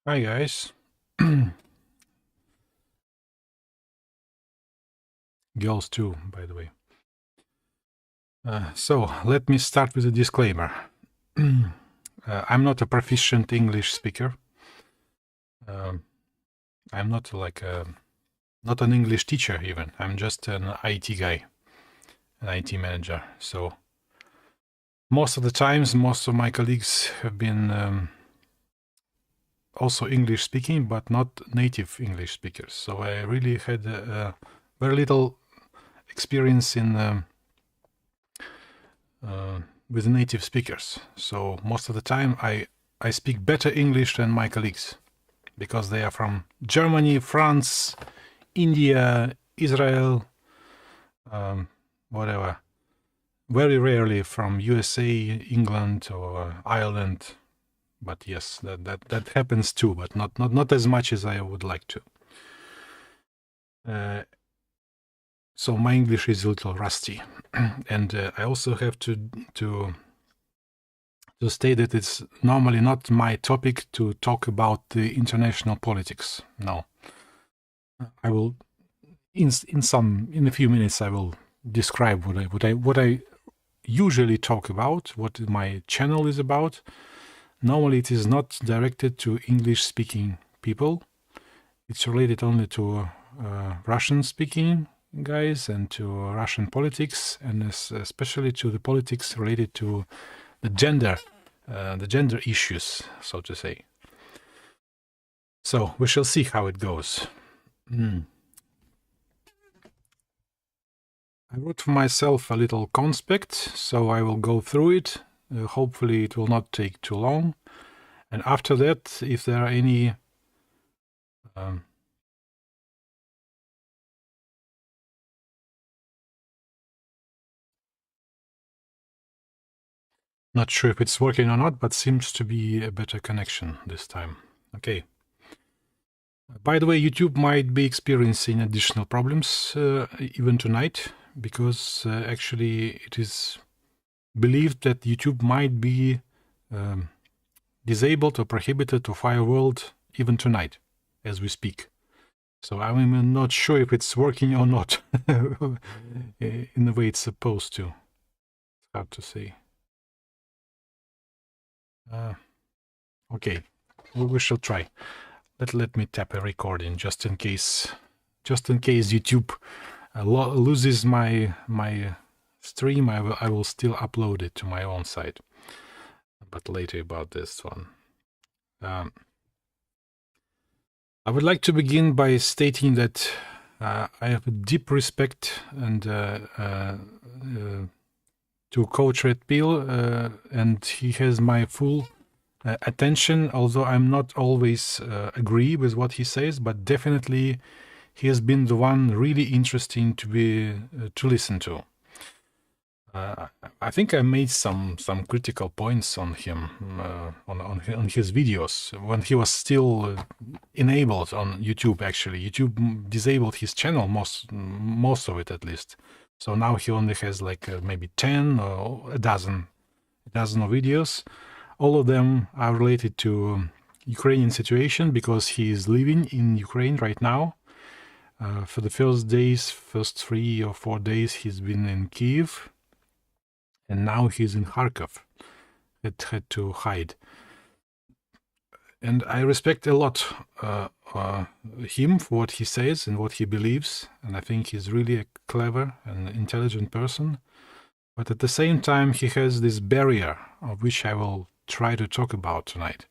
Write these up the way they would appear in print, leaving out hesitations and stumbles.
Hi guys. Girls too, by the way. So let me start with a disclaimer. I'm not a proficient English speaker. I'm not not an English teacher even. I'm just an IT guy, an IT manager. So most of the times, most of my colleagues have been also English speaking, but not native English speakers. So I really had very little experience in with native speakers. So most of the time I speak better English than my colleagues because they are from Germany, France, India, Israel, whatever. Very rarely from USA, England, or Ireland. But yes, that happens too, but not as much as I would like to. So my English is a little rusty, and I also have to state that it's normally not my topic to talk about the international politics. No, I will in a few minutes I will describe what I usually talk about, what my channel is about. Normally it is not directed to English speaking people. It's related only to Russian speaking guys and to Russian politics, and especially to the politics related to the gender issues, so to say. So we shall see how it goes. I wrote for myself a little conspect, so I will go through it. Hopefully it will not take too long. And after that, if there are any not sure if it's working or not, but seems to be a better connection this time. Okay. By the way, YouTube might be experiencing additional problems even tonight, because actually it is believed that YouTube might be disabled or prohibited or firewalled even tonight as we speak. So I'm not sure if it's working or not in the way it's supposed to. It's hard to say. Okay, we shall try. Let me tap a recording just in case YouTube loses my stream. I will still upload it to my own site, but later about this one. I would like to begin by stating that I have a deep respect and to Coach Red Pill, and he has my full attention, although I'm not always agree with what he says, but definitely he has been the one really interesting to listen to. I think I made some critical points on him on his videos when he was still enabled on YouTube. Actually, YouTube disabled his channel, most of it at least. So now he only has like maybe 10 or a dozen of videos. All of them are related to Ukrainian situation because he is living in Ukraine right now. For the first 3 or 4 days, he's been in Kiev, and now he's in Kharkov. It had to hide. And I respect a lot him for what he says and what he believes, and I think he's really a clever and intelligent person. But at the same time, he has this barrier, of which I will try to talk about tonight.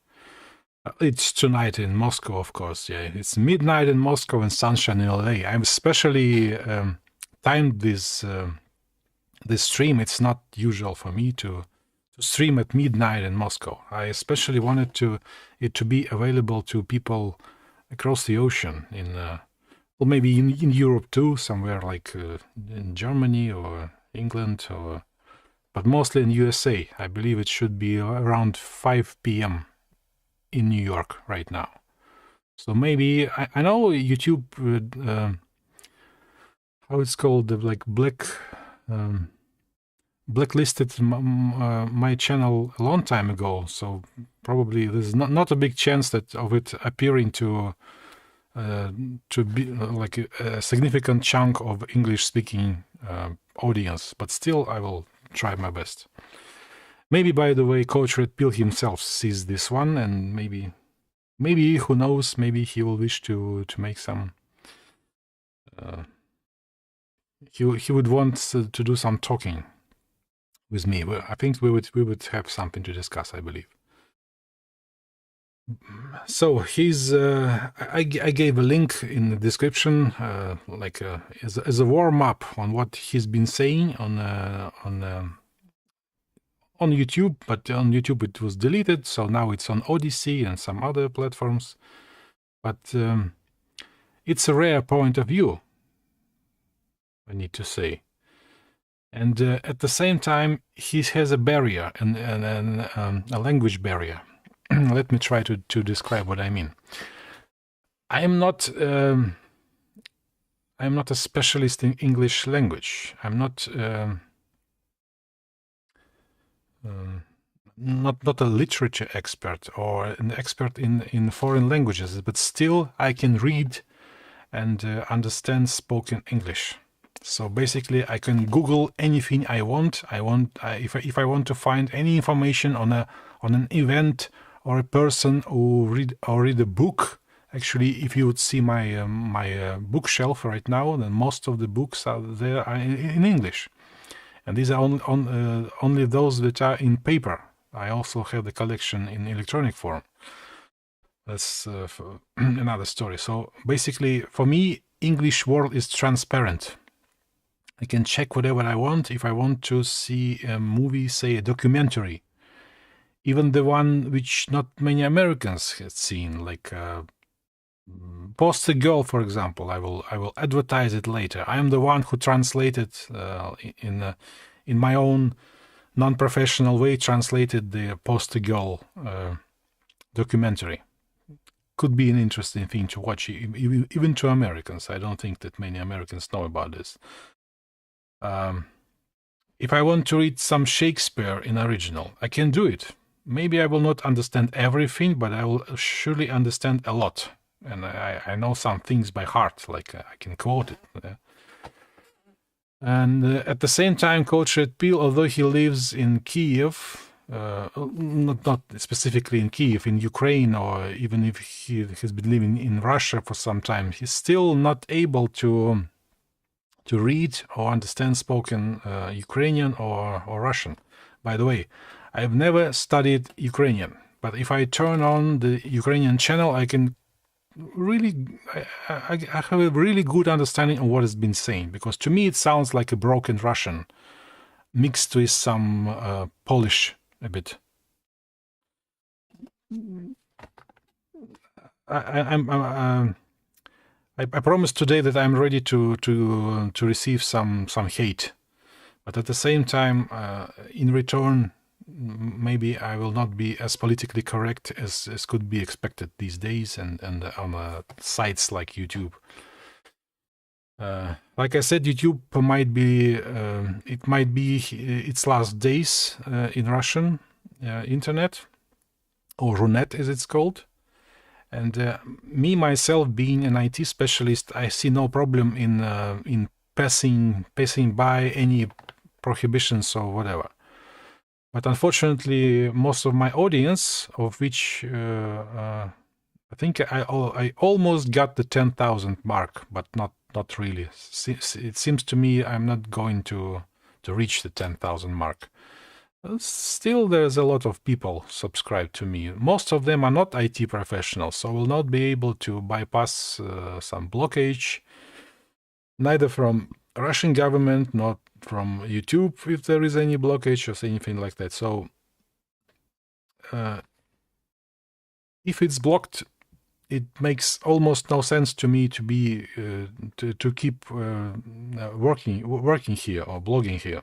It's tonight in Moscow, of course. Yeah, it's midnight in Moscow and sunshine in LA. I'm especially timed this stream. It's not usual for me to stream at midnight in Moscow. I especially wanted it to be available to people across the ocean in, well, maybe in Europe too, somewhere like in Germany or England, but mostly in USA. I believe it should be around 5 p.m. in New York right now. So maybe I know YouTube, how it's called, the like black blacklisted my channel a long time ago, so probably there's not a big chance that of it appearing to be like a significant chunk of English-speaking audience. But still, I will try my best. Maybe, by the way, Coach Red Pill himself sees this one, and maybe, who knows, maybe he will wish to make some. He would want to do some talking with me. Well, I think we would have something to discuss, I believe. So he's I gave a link in the description, like as a warm up on what he's been saying on YouTube, but on YouTube it was deleted, so now it's on Odyssey and some other platforms. But it's a rare point of view, I need to say. And at the same time, he has a barrier, and a language barrier. Let me try to describe what I mean. I'm not a specialist in English language. I'm not a literature expert or an expert in foreign languages, but still I can read and understand spoken English. So basically, I can Google anything I want. If I want to find any information on an event or a person who read a book. Actually, if you would see my bookshelf right now, then most of the books are there are in English, and these are only those that are in paper. I also have the collection in electronic form. That's another story. So basically, for me, English world is transparent. I can check whatever I want. If I want to see a movie, say a documentary, even the one which not many Americans have seen, like Poster Girl, for example, I will advertise it later. I am the one who translated in my own non-professional way, translated the Poster Girl documentary. Could be an interesting thing to watch, even to Americans. I don't think that many Americans know about this. If I want to read some Shakespeare in original, I can do it. Maybe I will not understand everything, but I will surely understand a lot. And I know some things by heart, like I can quote it. And at the same time, Coach Red Pill, although he lives in Kiev, not specifically in Kiev, in Ukraine, or even if he has been living in Russia for some time, he's still not able to read or understand spoken Ukrainian or Russian. By the way, I've never studied Ukrainian, but if I turn on the Ukrainian channel, I can really, I have a really good understanding of what has been saying, because to me it sounds like a broken Russian mixed with some Polish a bit. I promised today that I'm ready to receive some hate, but at the same time, in return, maybe I will not be as politically correct as could be expected these days, and on sites like YouTube. Like I said, YouTube might be its last days in Russian internet, or Runet as it's called. And me myself being an IT specialist, I see no problem in passing by any prohibitions or whatever. But unfortunately, most of my audience, of which I think I almost got the 10,000 mark, but not really. It seems to me I'm not going to reach the 10,000 mark. Still, there's a lot of people subscribed to me. Most of them are not IT professionals, so will not be able to bypass some blockage, neither from Russian government, not from YouTube, if there is any blockage or anything like that. So if it's blocked, it makes almost no sense to me to be to keep working here or blogging here.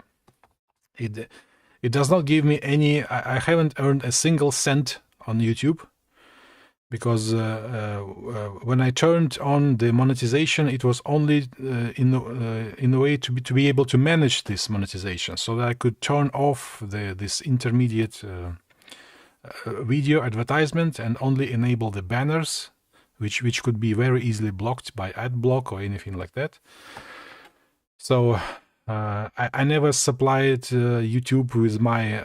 It does not give me any. I haven't earned a single cent on YouTube, because when I turned on the monetization, it was only in a way to be able to manage this monetization, so that I could turn off this intermediate video advertisement and only enable the banners, which could be very easily blocked by ad block or anything like that. So I never supplied YouTube with my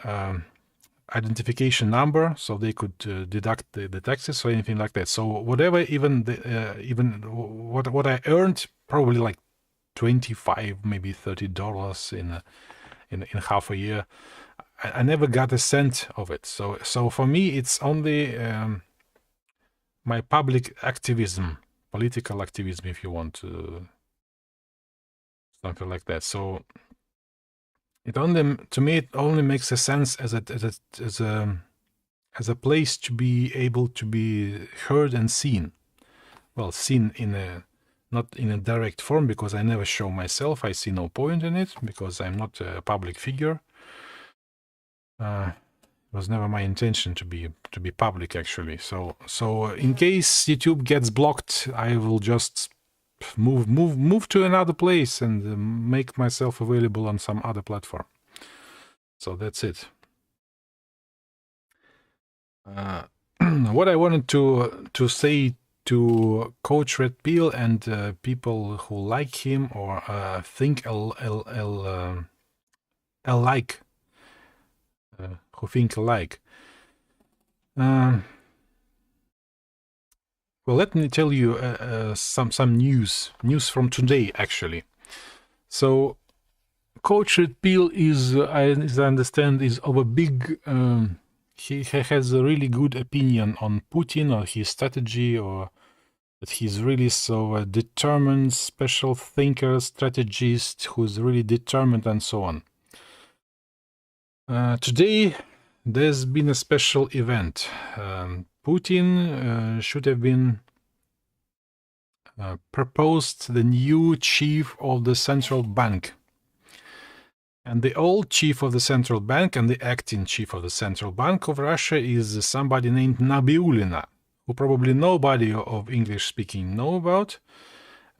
identification number, so they could deduct the taxes or anything like that. So whatever, even what I earned, probably like $25, maybe $30 in half a year, I never got a cent of it. So for me, it's only my public activism, political activism, if you want to, something like that. So it only, to me, it only makes a sense as a place to be able to be heard and seen. Well, seen in a, not in a direct form, because I never show myself. I see no point in it because I'm not a public figure. It was never my intention to be public, actually. So in case YouTube gets blocked, I will just move to another place and make myself available on some other platform. So that's it. What I wanted to say to Coach Red Pill and people who like him or think alike, who think alike. Well, let me tell you some news from today, actually. So, Coach Red Pill is, as I understand, is of a big. He has a really good opinion on Putin or his strategy, or that he's really so determined, special thinker, strategist who's really determined, and so on. Today, there's been a special event. Putin should have been proposed the new chief of the central bank. And the old chief of the central bank and the acting chief of the central bank of Russia is somebody named Nabiullina, who probably nobody of English speaking know about.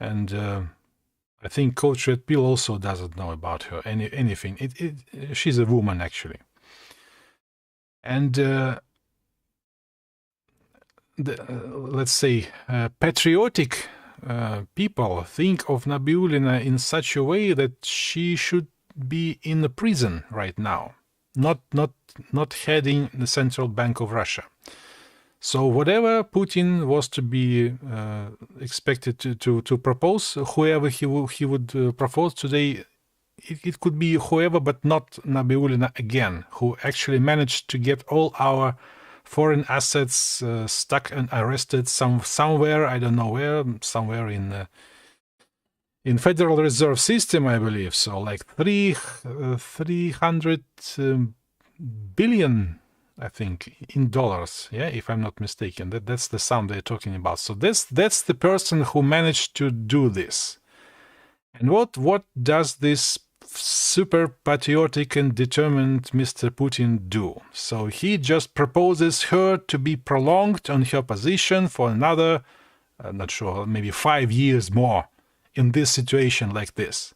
And I think Coach Red Pill also doesn't know about her anything. She's a woman, actually. And let's say patriotic people think of Nabiullina in such a way that she should be in the prison right now, not heading the Central Bank of Russia. So whatever Putin was to be expected to propose, whoever he would propose today, it could be whoever, but not Nabiullina again, who actually managed to get all our foreign assets stuck and arrested somewhere, I don't know where, somewhere in Federal Reserve System, I believe. So like 300 billion, I think, in dollars, yeah, if I'm not mistaken. That's the sum they're talking about. So that's the person who managed to do this. And what does this super patriotic and determined Mr. Putin do? So he just proposes her to be prolonged on her position for another, I'm not sure, maybe 5 years more in this situation like this.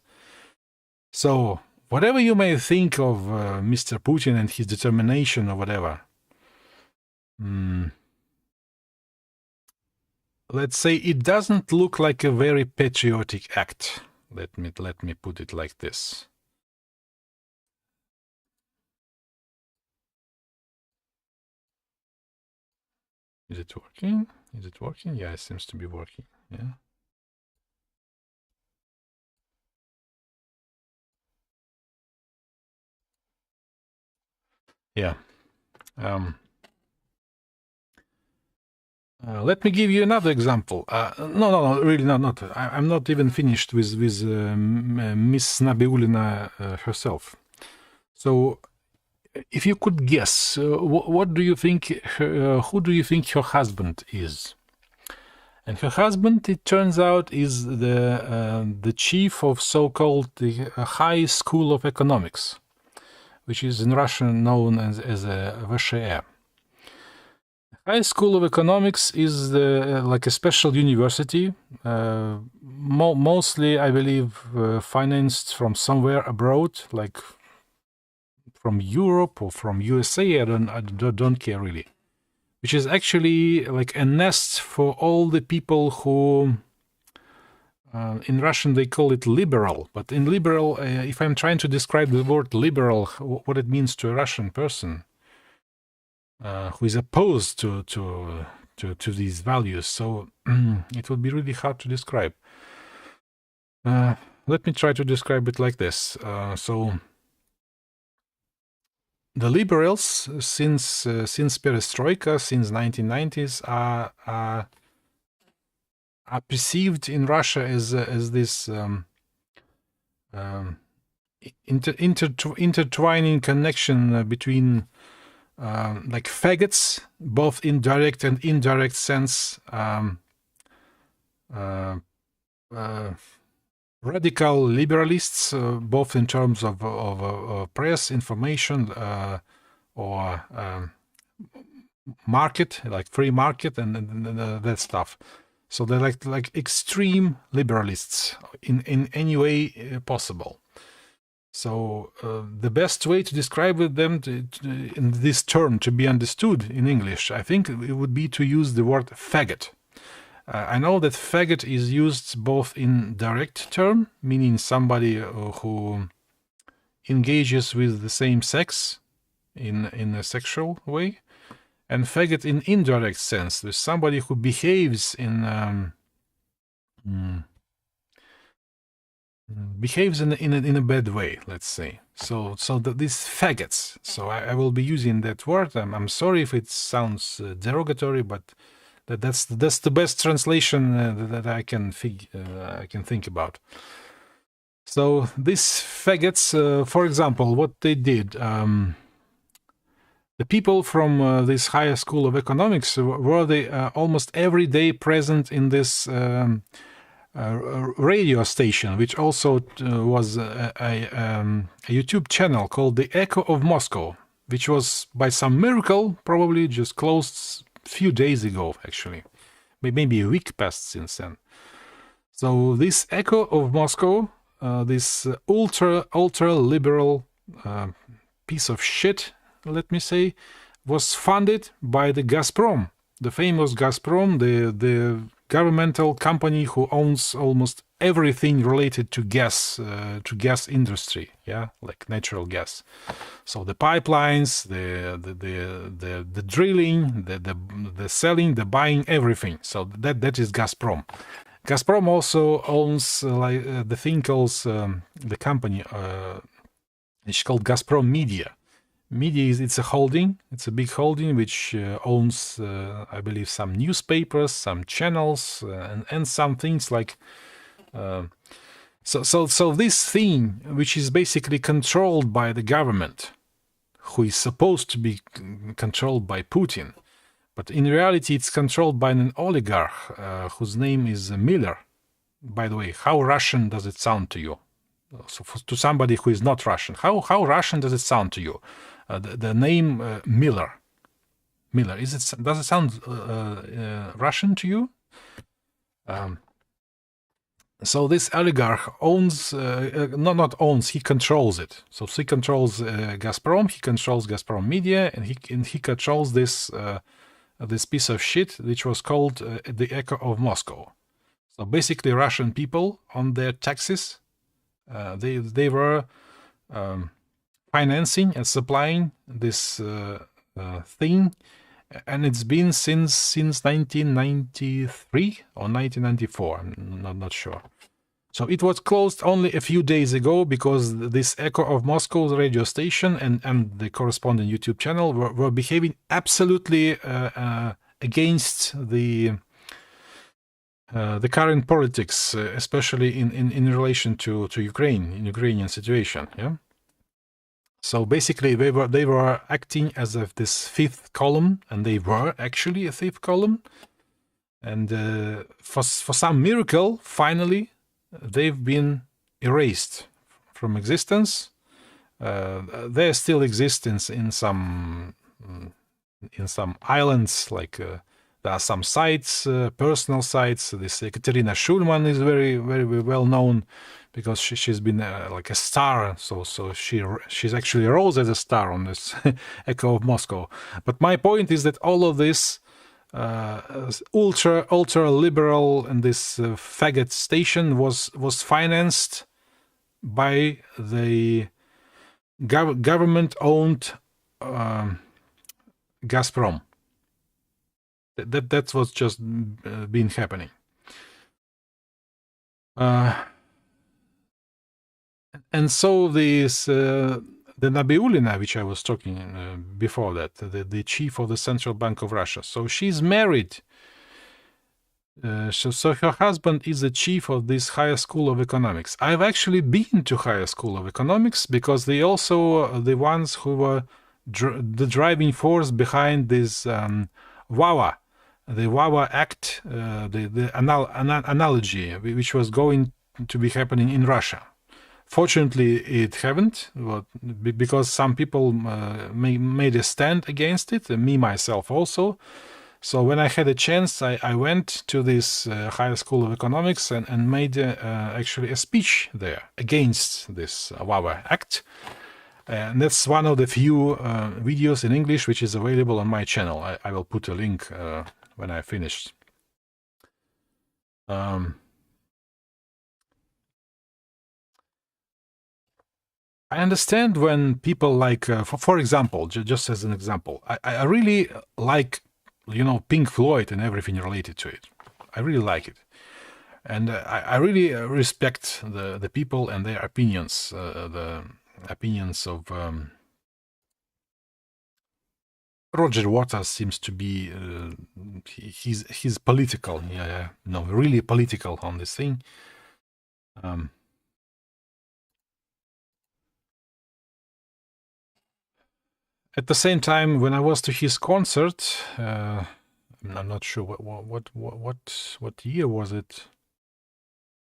So whatever you may think of Mr. Putin and his determination or whatever, let's say it doesn't look like a very patriotic act. Let me put it like this. Is it working? Is it working? Yeah, it seems to be working. Yeah. Yeah. Let me give you another example. No, really not. I'm not even finished with Miss Nabiullina herself. So, if you could guess, what do you think? Who do you think her husband is? And her husband, it turns out, is the chief of so-called the High School of Economics, which is in Russian known as a VSHE. High School of Economics is like a special university, mostly, I believe, financed from somewhere abroad, like from Europe or from USA. I don't care really. Which is actually like a nest for all the people who, in Russian they call it liberal. But in liberal, if I'm trying to describe the word liberal, what it means to a Russian person who is opposed to these values, so it would be really hard to describe. Let me try to describe it like this. So the liberals, since perestroika, since 1990s, are perceived in Russia as this intertwining connection between like faggots, both in direct and indirect sense, radical liberalists, both in terms of press, information, or market, like free market, and that stuff. So they're like extreme liberalists in any way possible. So the best way to describe them in this term to be understood in English, I think it would be to use the word faggot. I know that faggot is used both in direct term, meaning somebody who engages with the same sex in a sexual way, and faggot in indirect sense. There's somebody who behaves in a bad way, let's say. So these faggots. So I will be using that word. I'm sorry if it sounds derogatory, but that's the best translation that I can think about. So these faggots, for example, what they did. The people from this higher school of economics were almost every day present in this radio station, which also was a YouTube channel called The Echo of Moscow, which was by some miracle probably just closed a few days ago, actually. Maybe a week passed since then. So this Echo of Moscow, this ultra liberal piece of shit, let me say, was funded by the Gazprom, the famous Gazprom, the governmental company who owns almost everything related to gas industry, yeah, like natural gas. So the pipelines, the drilling, the selling, the buying, everything. So that is Gazprom. Gazprom also owns the thing called the company. It's called Gazprom Media. Media it's a holding. It's a big holding which owns, I believe, some newspapers, some channels, and some things like. So this thing, which is basically controlled by the government, who is supposed to be controlled by Putin, but in reality it's controlled by an oligarch whose name is Miller. By the way, how Russian does it sound to you? So to somebody who is not Russian, how Russian does it sound to you? The name Miller. Does it sound Russian to you? So this oligarch owns, not owns, he controls it. So he controls Gazprom, he controls Gazprom Media, and he controls this piece of shit, which was called the Echo of Moscow. So basically, Russian people on their taxes, they were financing and supplying this thing, and it's been since 1993 or 1994. I'm not sure. So it was closed only a few days ago because this Echo of Moscow's radio station and the corresponding YouTube channel were behaving absolutely against the current politics, especially in relation to Ukrainian situation. Yeah. So basically, they were acting as of this fifth column, and they were actually a fifth column. And for some miracle, finally, they've been erased from existence. They still exist in some in some islands, like there are some sites, personal sites. This Ekaterina Schulman is very, very well known because she's been like a star. So she's actually rose as a star on this Echo of Moscow. But my point is that all of this ultra liberal and this faggot station was financed by the government-owned Gazprom. That's what's just been happening. And so this the Nabiulina, which I was talking before that, the chief of the Central Bank of Russia. So she's married. So her husband is the chief of this higher school of economics. I've actually been to higher school of economics because they also are the ones who were the driving force behind this WAWA, the WAWA Act, the analogy, which was going to be happening in Russia. Fortunately, it haven't, because some people made a stand against it, and me myself also. So when I had a chance, I went to this higher school of economics and made actually a speech there against this WAWA Act. And that's one of the few videos in English which is available on my channel. I will put a link when I finished. I understand when people like, for example, just as an example, I really like, Pink Floyd and everything related to it. I really like it. And I really respect the people and their opinions, the opinions of Roger Waters seems to be, he's political, really political on this thing. At the same time, when I was to his concert, I'm not sure what year was it.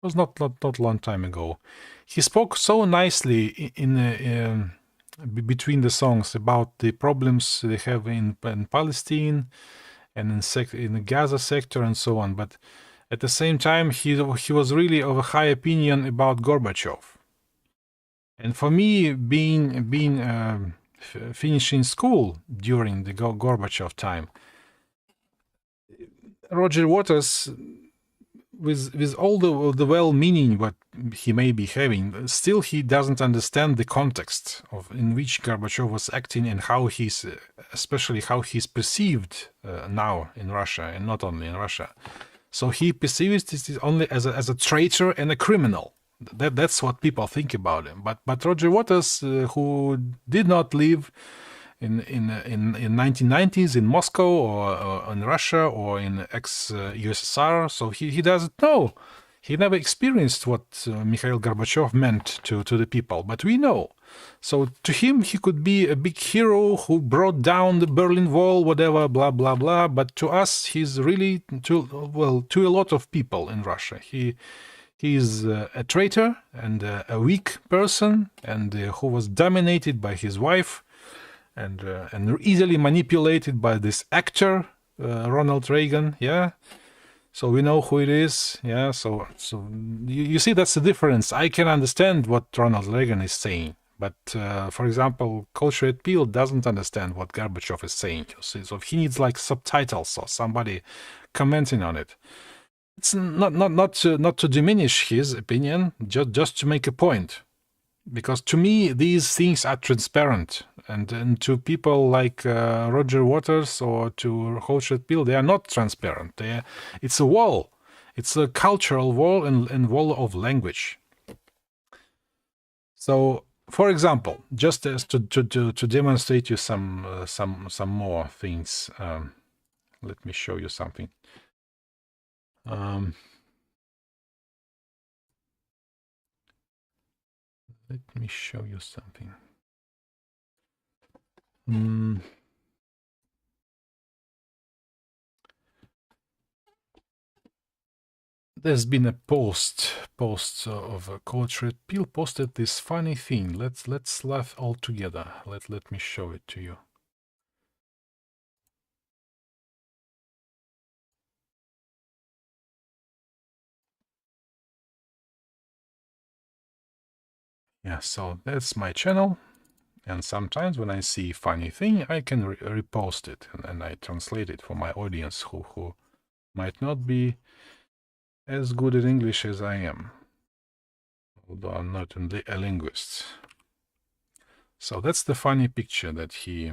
It was not long time ago. He spoke so nicely in between the songs about the problems they have in Palestine and in the Gaza sector and so on. But at the same time, he was really of a high opinion about Gorbachev. And for me, being finishing school during the Gorbachev time, Roger Waters, with all the well-meaning what he may be having, still he doesn't understand the context in which Gorbachev was acting and how especially how he's perceived now in Russia, and not only in Russia. So he perceives this only as a traitor and a criminal. That's what people think about him. But Roger Waters, who did not live in 1990s in Moscow or in Russia or in ex-USSR, so he doesn't know. He never experienced what Mikhail Gorbachev meant to the people, but we know. So to him, he could be a big hero who brought down the Berlin Wall, whatever, blah, blah, blah. But to us, he's really, to a lot of people in Russia, He's a traitor and a weak person, and who was dominated by his wife, and easily manipulated by this actor, Ronald Reagan. Yeah, so we know who it is. Yeah, so you see that's the difference. I can understand what Ronald Reagan is saying, but for example, Cultured Peel doesn't understand what Gorbachev is saying. So he needs like subtitles or somebody commenting on it. It's not to diminish his opinion, just to make a point, because to me these things are transparent, and to people like Roger Waters or to Cultured Peel, they are not transparent. It's a wall, it's a cultural wall and wall of language. So, for example, just as to demonstrate you some more things, let me show you something. Let me show you something. There's been a post of Cultured Peel posted this funny thing. Let's laugh all together. Let me show it to you. Yeah, so that's my channel. And sometimes when I see funny thing, I can repost it and I translate it for my audience who might not be as good at English as I am, although I'm not a linguist. So that's the funny picture that he...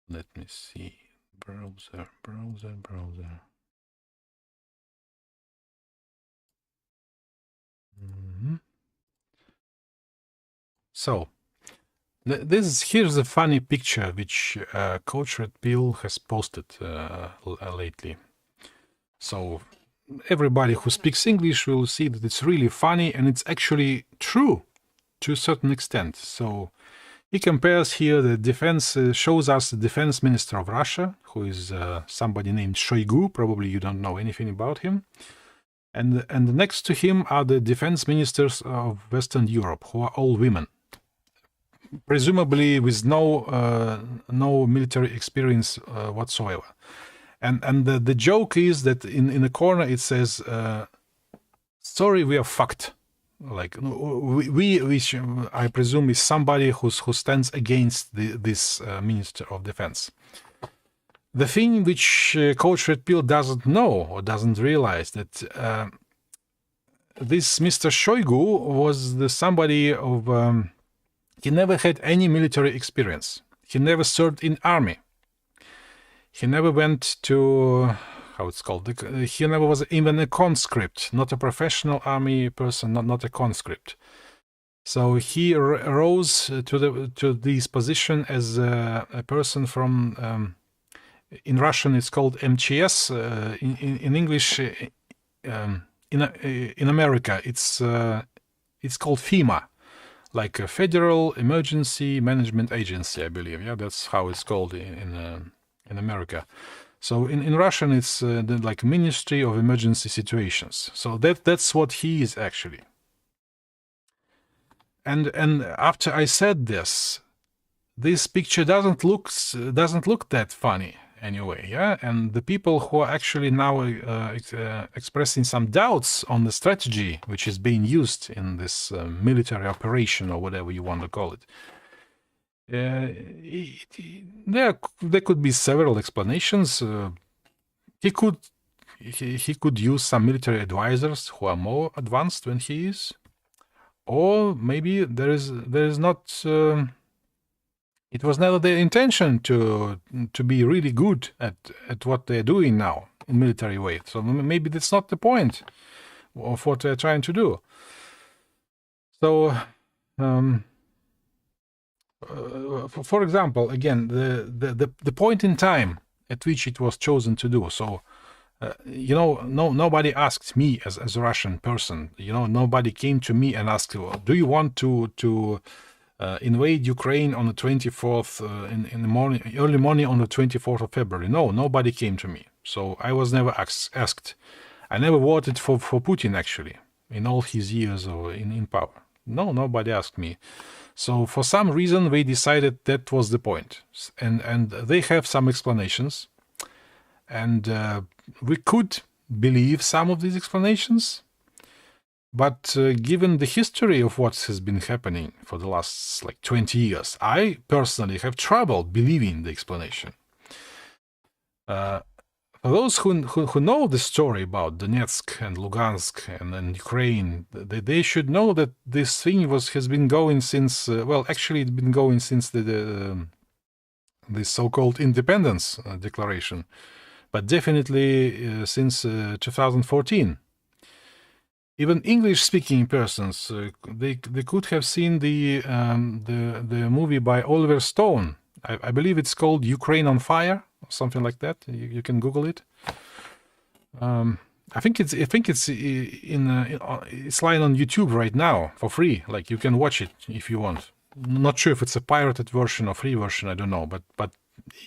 Let me see. Browser. So here's a funny picture which Coach Red Pill has posted lately. So everybody who speaks English will see that it's really funny and it's actually true to a certain extent. So he compares here the defense, shows us the defense minister of Russia, who is somebody named Shoigu. Probably you don't know anything about him. And next to him are the defense ministers of Western Europe, who are all women, presumably with no military experience whatsoever. And the joke is that in the corner it says, "Sorry, we are fucked." Like we which I presume is somebody who stands against this Minister of Defense. The thing which Coach Red Pill doesn't know or doesn't realize that this Mr. Shoigu was somebody of... he never had any military experience. He never served in army. He never went to... how it's called? He never was even a conscript, not a professional army person, not a conscript. So he rose to this position as a person from... in Russian, it's called MCS. In English, in America, it's called FEMA, like a Federal Emergency Management Agency, I believe. Yeah, that's how it's called in America. So in Russian, it's like Ministry of Emergency Situations. So that's what he is actually. And after I said this picture doesn't look that funny anyway, yeah. And the people who are actually now expressing some doubts on the strategy which is being used in this military operation or whatever you want to call it, there could be several explanations. He could use some military advisors who are more advanced than he is, or maybe there is not. It was never their intention to be really good at what they're doing now in military way. So maybe that's not the point of what they're trying to do. So, for example, again, the point in time at which it was chosen to do. So, nobody asked me as a Russian person. Nobody came to me and asked, "Do you want to invade Ukraine on the 24th in the morning, early morning on the 24th of February?" No, nobody came to me. So I was never asked. I never voted for Putin, actually, in all his years in power. No, nobody asked me. So for some reason, we decided that was the point. And they have some explanations. And we could believe some of these explanations. But given the history of what has been happening for the last 20 years, I personally have trouble believing the explanation. For those who know the story about Donetsk and Lugansk and Ukraine, they should know that this thing has been going since, actually it's been going since the so-called independence declaration, but definitely since 2014. Even English-speaking persons, they could have seen the movie by Oliver Stone. I believe it's called Ukraine on Fire, or something like that. You can Google it. I think it's it's lying on YouTube right now for free. Like, you can watch it if you want. Not sure if it's a pirated version or free version. I don't know, but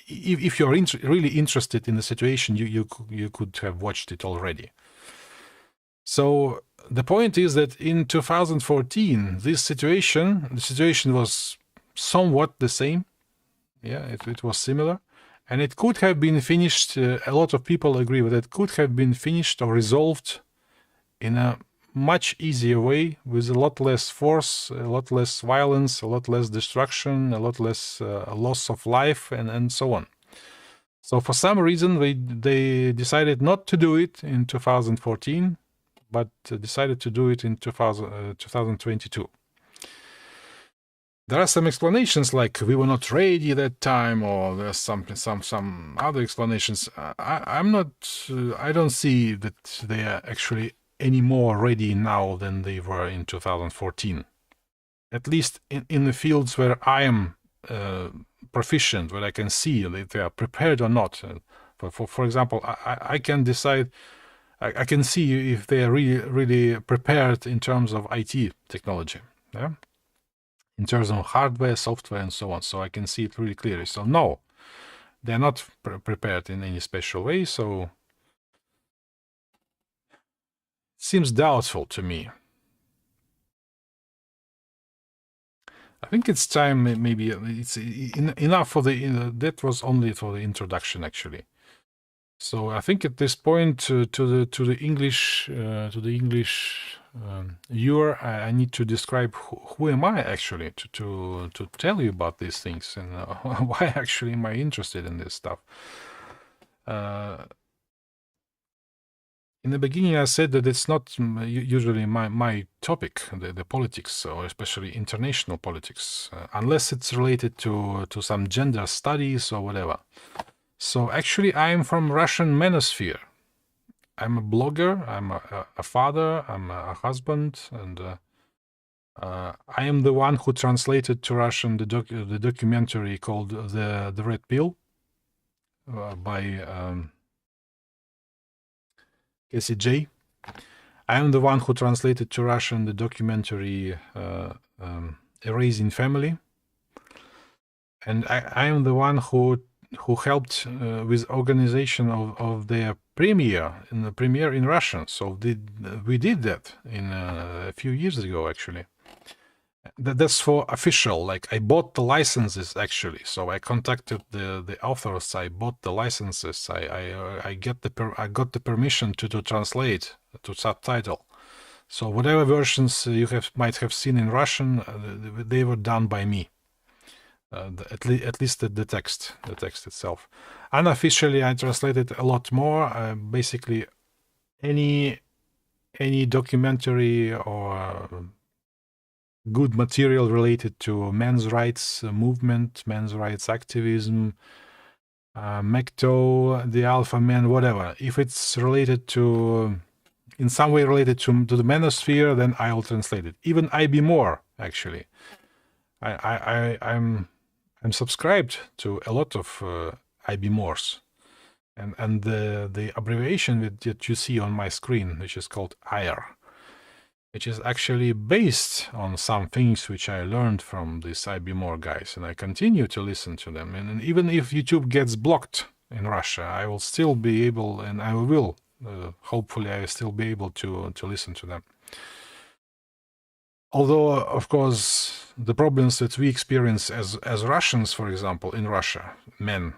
if you're really interested in the situation, you could have watched it already. So the point is that in 2014, the situation was somewhat the same. Yeah, it was similar. And it could have been finished, a lot of people agree with it, could have been finished or resolved in a much easier way with a lot less force, a lot less violence, a lot less destruction, a lot less loss of life, and so on. So for some reason, they decided not to do it in 2014, but decided to do it in 2022. There are some explanations like we were not ready that time, or there's some other explanations. I don't see that they are actually any more ready now than they were in 2014. At least in the fields where I am proficient, where I can see that they are prepared or not. For example, I can decide, I can see if they are really prepared in terms of IT technology. Yeah? In terms of hardware, software, and so on. So I can see it really clearly. So no, they're not prepared in any special way. So it seems doubtful to me. I think it's time, maybe it's enough for that was only for the introduction, actually. So I think at this point, to the English viewer, I need to describe who am I actually to tell you about these things, and why actually am I interested in this stuff. In the beginning, I said that it's not usually my topic, the politics, or especially international politics, unless it's related to some gender studies or whatever. So actually, I'm from Russian manosphere. I'm a blogger, I'm a father, I'm a husband, and I am the one who translated to Russian the documentary called The Red Pill by Casey J. I am the one who translated to Russian the documentary Erasing Family. And I am the one who helped with organization of their premiere in Russian. So we did that in a few years ago, actually. That's for official. Like I bought the licenses actually. So I contacted the authors. I bought the licenses. I got the permission to translate, to subtitle. So whatever versions you might have seen in Russian, they were done by me. At least the text itself. Unofficially, I translated a lot more. Basically, any documentary or good material related to men's rights movement, men's rights activism, MACTO, the Alpha Men, whatever. If it's related to, in some way related to the manosphere, then I'll translate it. Even IB More, actually. I'm subscribed to a lot of IB Mores, and the abbreviation that you see on my screen, which is called IR, which is actually based on some things which I learned from these IB More guys, and I continue to listen to them. And even if YouTube gets blocked in Russia, I will still be able, and I will, hopefully I will still be able to listen to them. Although, of course, the problems that we experience as Russians, for example, in Russia, men,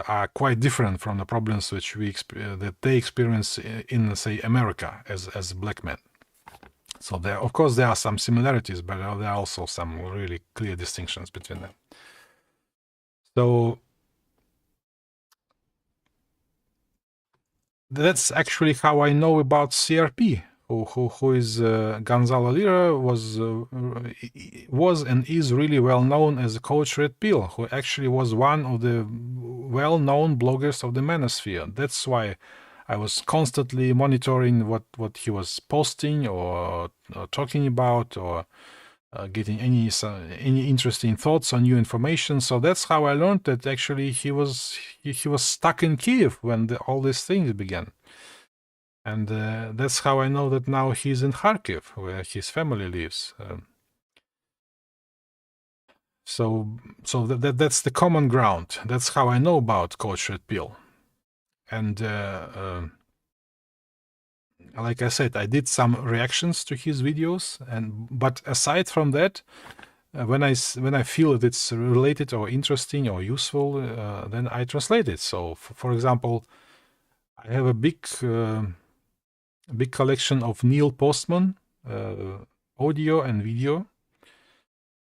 are quite different from the problems which that they experience in, say, America as black men. So there, of course, there are some similarities, but there are also some really clear distinctions between them. So that's actually how I know about CRP. Who is Gonzalo Lira was and is really well known as Coach Red Pill, who actually was one of the well-known bloggers of the manosphere. That's why I was constantly monitoring what he was posting or talking about, or getting any interesting thoughts on new information. So that's how I learned that actually he was stuck in Kiev when all these things began. And that's how I know that now he's in Kharkiv, where his family lives. So that's the common ground. That's how I know about Coach Red Pill. And like I said, I did some reactions to his videos, but aside from that, when I feel that it's related or interesting or useful, then I translate it. So, for example, I have a big a big collection of Neil Postman audio and video,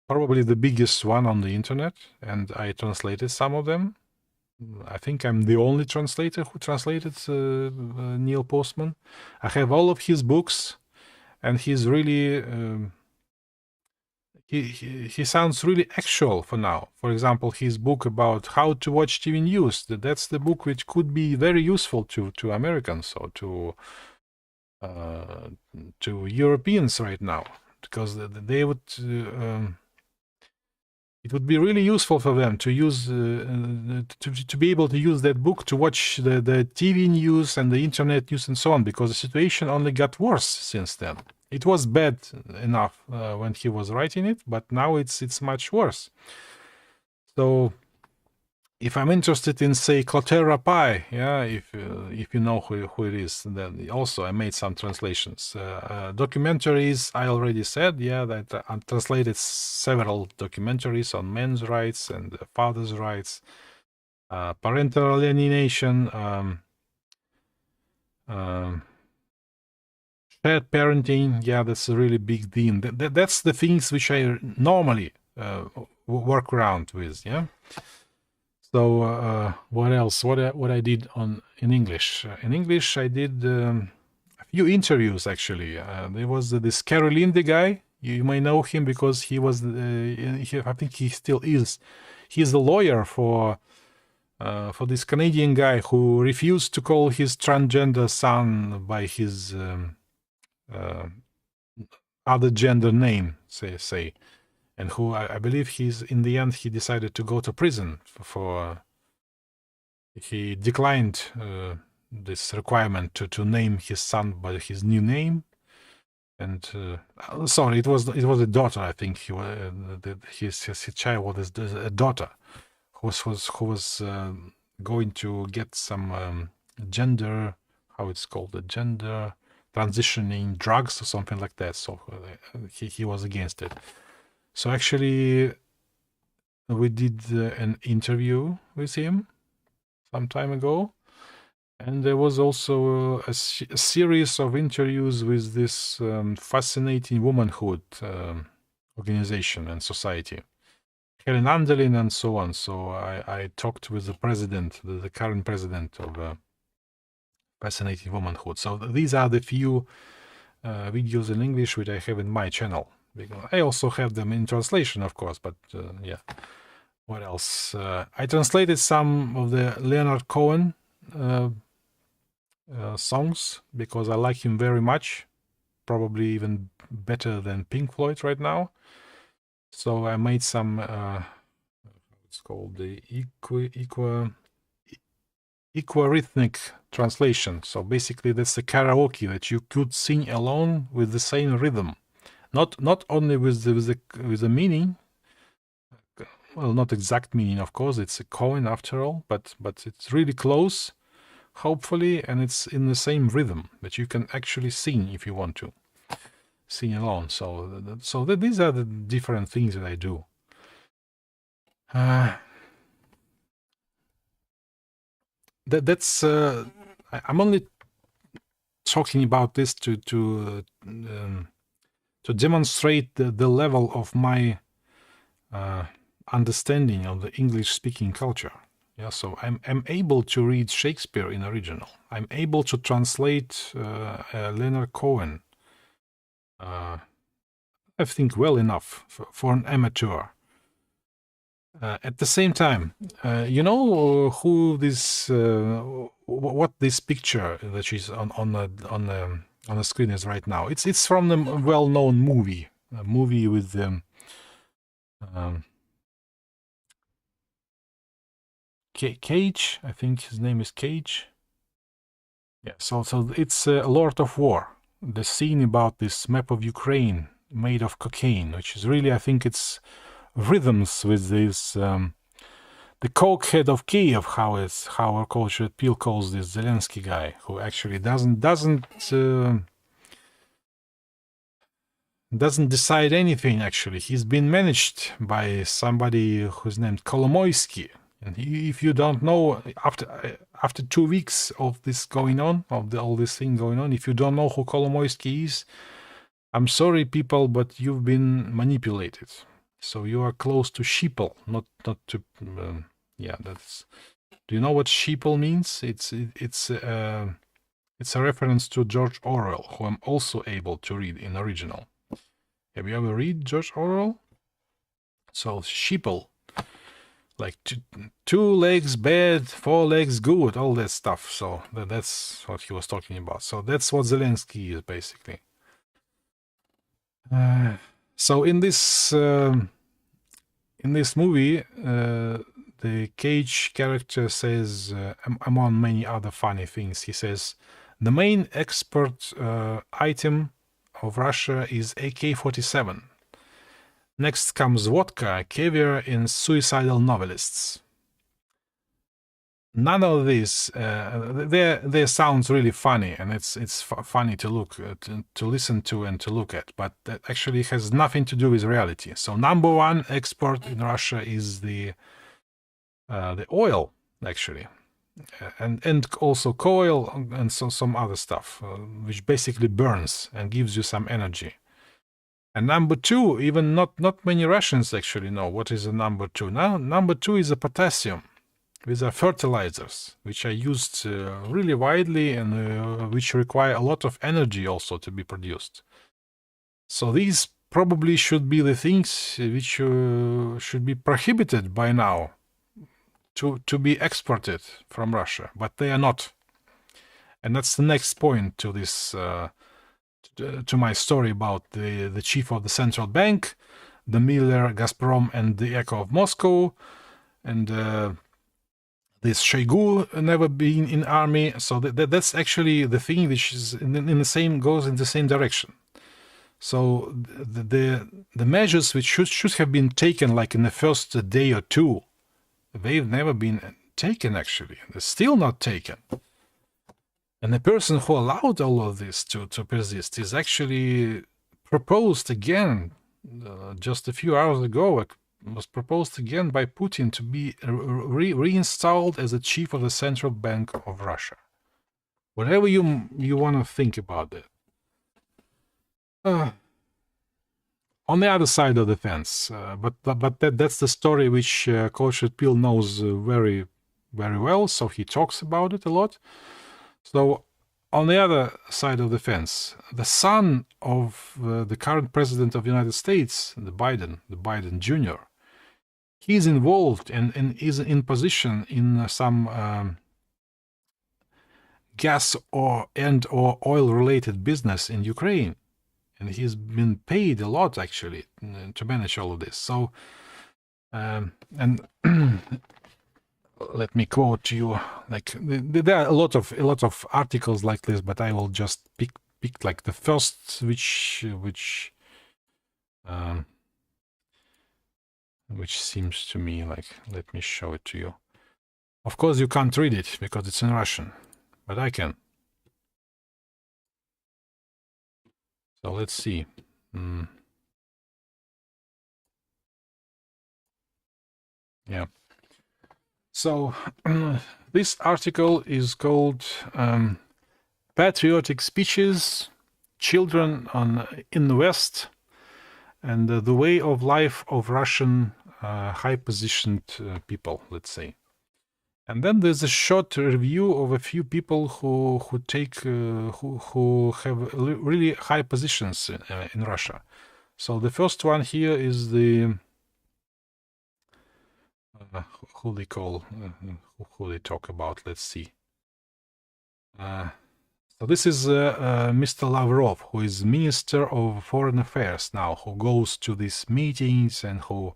probably the biggest one on the internet, and I translated some of them. I think I'm the only translator who translated Neil Postman. I have all of his books, and he's really he sounds really actual for now. For example, his book about how to watch TV news, that's the book which could be very useful to Americans or to Europeans right now, because they would it would be really useful for them to use to be able to use that book to watch the TV news and the internet news and so on, because the situation only got worse since then. It was bad enough when he was writing it, but now it's much worse. So if I'm interested in, say, Cloterra Pie, yeah, if you know who it is, then also I made some translations. Documentaries, I already said, yeah, that I translated several documentaries on men's rights and fathers' rights, parental alienation, shared parenting. Yeah, that's a really big theme. That's the things which I normally work around with. Yeah. So what else? What I did in English? In English, I did a few interviews actually. There was this Carolinde guy. You may know him because he was. I think he still is. He's a lawyer for this Canadian guy who refused to call his transgender son by his other gender name, say, and who I believe he's in the end he decided to go to prison for he declined this requirement to name his son by his new name, and sorry, it was a daughter. I think his child was a daughter who was going to get some gender, how it's called, the gender transitioning drugs or something like that. So he was against it. So actually, we did an interview with him some time ago, and there was also a series of interviews with this fascinating womanhood organization and society, Helen Andelin and so on. So I talked with the president, the current president of Fascinating Womanhood. So these are the few videos in English which I have in my channel. I also have them in translation, of course, but yeah. What else? I translated some of the Leonard Cohen songs because I like him very much, probably even better than Pink Floyd right now. So I made some, it's called the equarhythmic translation. So basically that's the karaoke that you could sing alone with the same rhythm. Not only with the meaning, well, not exact meaning, of course, it's a Cohen after all, but it's really close, hopefully, and it's in the same rhythm that you can actually sing if you want to sing alone. So these are the different things that I do. That's I'm only talking about this to demonstrate the level of my understanding of the English-speaking culture. Yeah, so I'm able to read Shakespeare in original. I'm able to translate Leonard Cohen. I think well enough for an amateur. At the same time, you know who this, what this picture that is on the screen is right now. It's from the well-known movie, a movie with Cage. I think his name is Cage. Yeah. So it's Lord of War. The scene about this map of Ukraine made of cocaine, which is really, I think it's rhythms with this the cokehead of Kiev, how our culture Peel calls this Zelensky guy, who actually doesn't decide anything. Actually, he's been managed by somebody who's named Kolomoisky. And if you don't know, after 2 weeks of this going on, all this thing going on, if you don't know who Kolomoisky is, I'm sorry, people, but you've been manipulated. So you are close to sheeple, not to. Yeah, that's. Do you know what sheeple means? It's a reference to George Orwell, who I'm also able to read in original. Have you ever read George Orwell? So sheeple, like two legs bad, 4 legs good, all that stuff. So that's what he was talking about. So that's what Zelensky is basically. So in this movie, the Cage character says, among many other funny things, he says, the main export item of Russia is AK-47. Next comes vodka, caviar, and suicidal novelists. None of this, they sounds really funny, and it's funny to look to listen to and to look at, but that actually has nothing to do with reality. So number one export in Russia is the oil, actually, and also coal and some other stuff, which basically burns and gives you some energy. And number two, even not many Russians actually know what is a number two. Now, number two is a potassium. These are fertilizers, which are used really widely and which require a lot of energy also to be produced. So these probably should be the things which should be prohibited by now to be exported from Russia, but they are not. And that's the next point to this to my story about the chief of the central bank, the Miller, Gazprom, and the Echo of Moscow, and this Shoigu never been in army. So that's actually the thing which is goes in the same direction. So the measures which should have been taken like in the first day or two, they've never been taken actually. They're still not taken. And the person who allowed all of this to persist is actually proposed again just a few hours ago. Was proposed again by Putin to be reinstalled as the chief of the central bank of Russia. Whatever you want to think about that. On the other side of the fence, but that's the story which Coach Peel knows very, very well, so he talks about it a lot. So on the other side of the fence, the son of the current president of the United States, the Biden Jr., he's involved and is in position in some gas or oil related business in Ukraine. And he's been paid a lot actually to manage all of this. So, and let me quote you. Like there are a lot of articles like this, but I will just pick like the first which seems to me like, let me show it to you. Of course, you can't read it because it's in Russian, but I can. So let's see. Yeah. So this article is called Patriotic Speeches, Children in the West, and the Way of Life of Russian high-positioned people, let's say. And then there's a short review of a few people who have really high positions in Russia. So the first one here is the who they call who they talk about. Let's see. So this is Mr. Lavrov, who is Minister of Foreign Affairs now, who goes to these meetings and who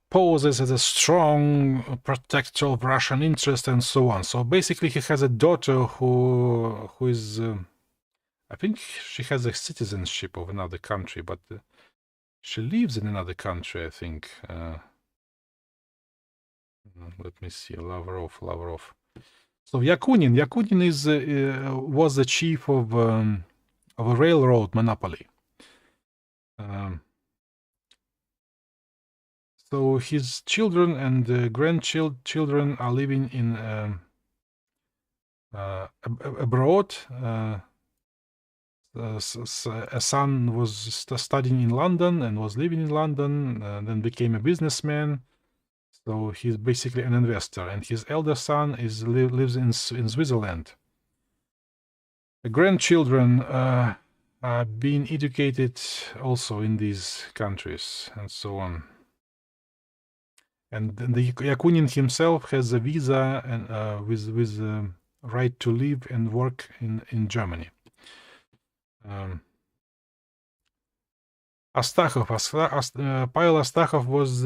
poses as a strong protector of Russian interest and so on. So basically he has a daughter who is, I think she has a citizenship of another country, but she lives in another country, I think. Let me see, Lavrov. So Yakunin was the chief of a railroad monopoly. So his children and grandchildren are living in abroad. A son was studying in London and was living in London, then became a businessman. So he's basically an investor, and his elder son lives in Switzerland. The grandchildren are being educated also in these countries, and so on. And the Yakunin himself has a visa and with right to live and work in Germany. Astachov, Pavel Astachov was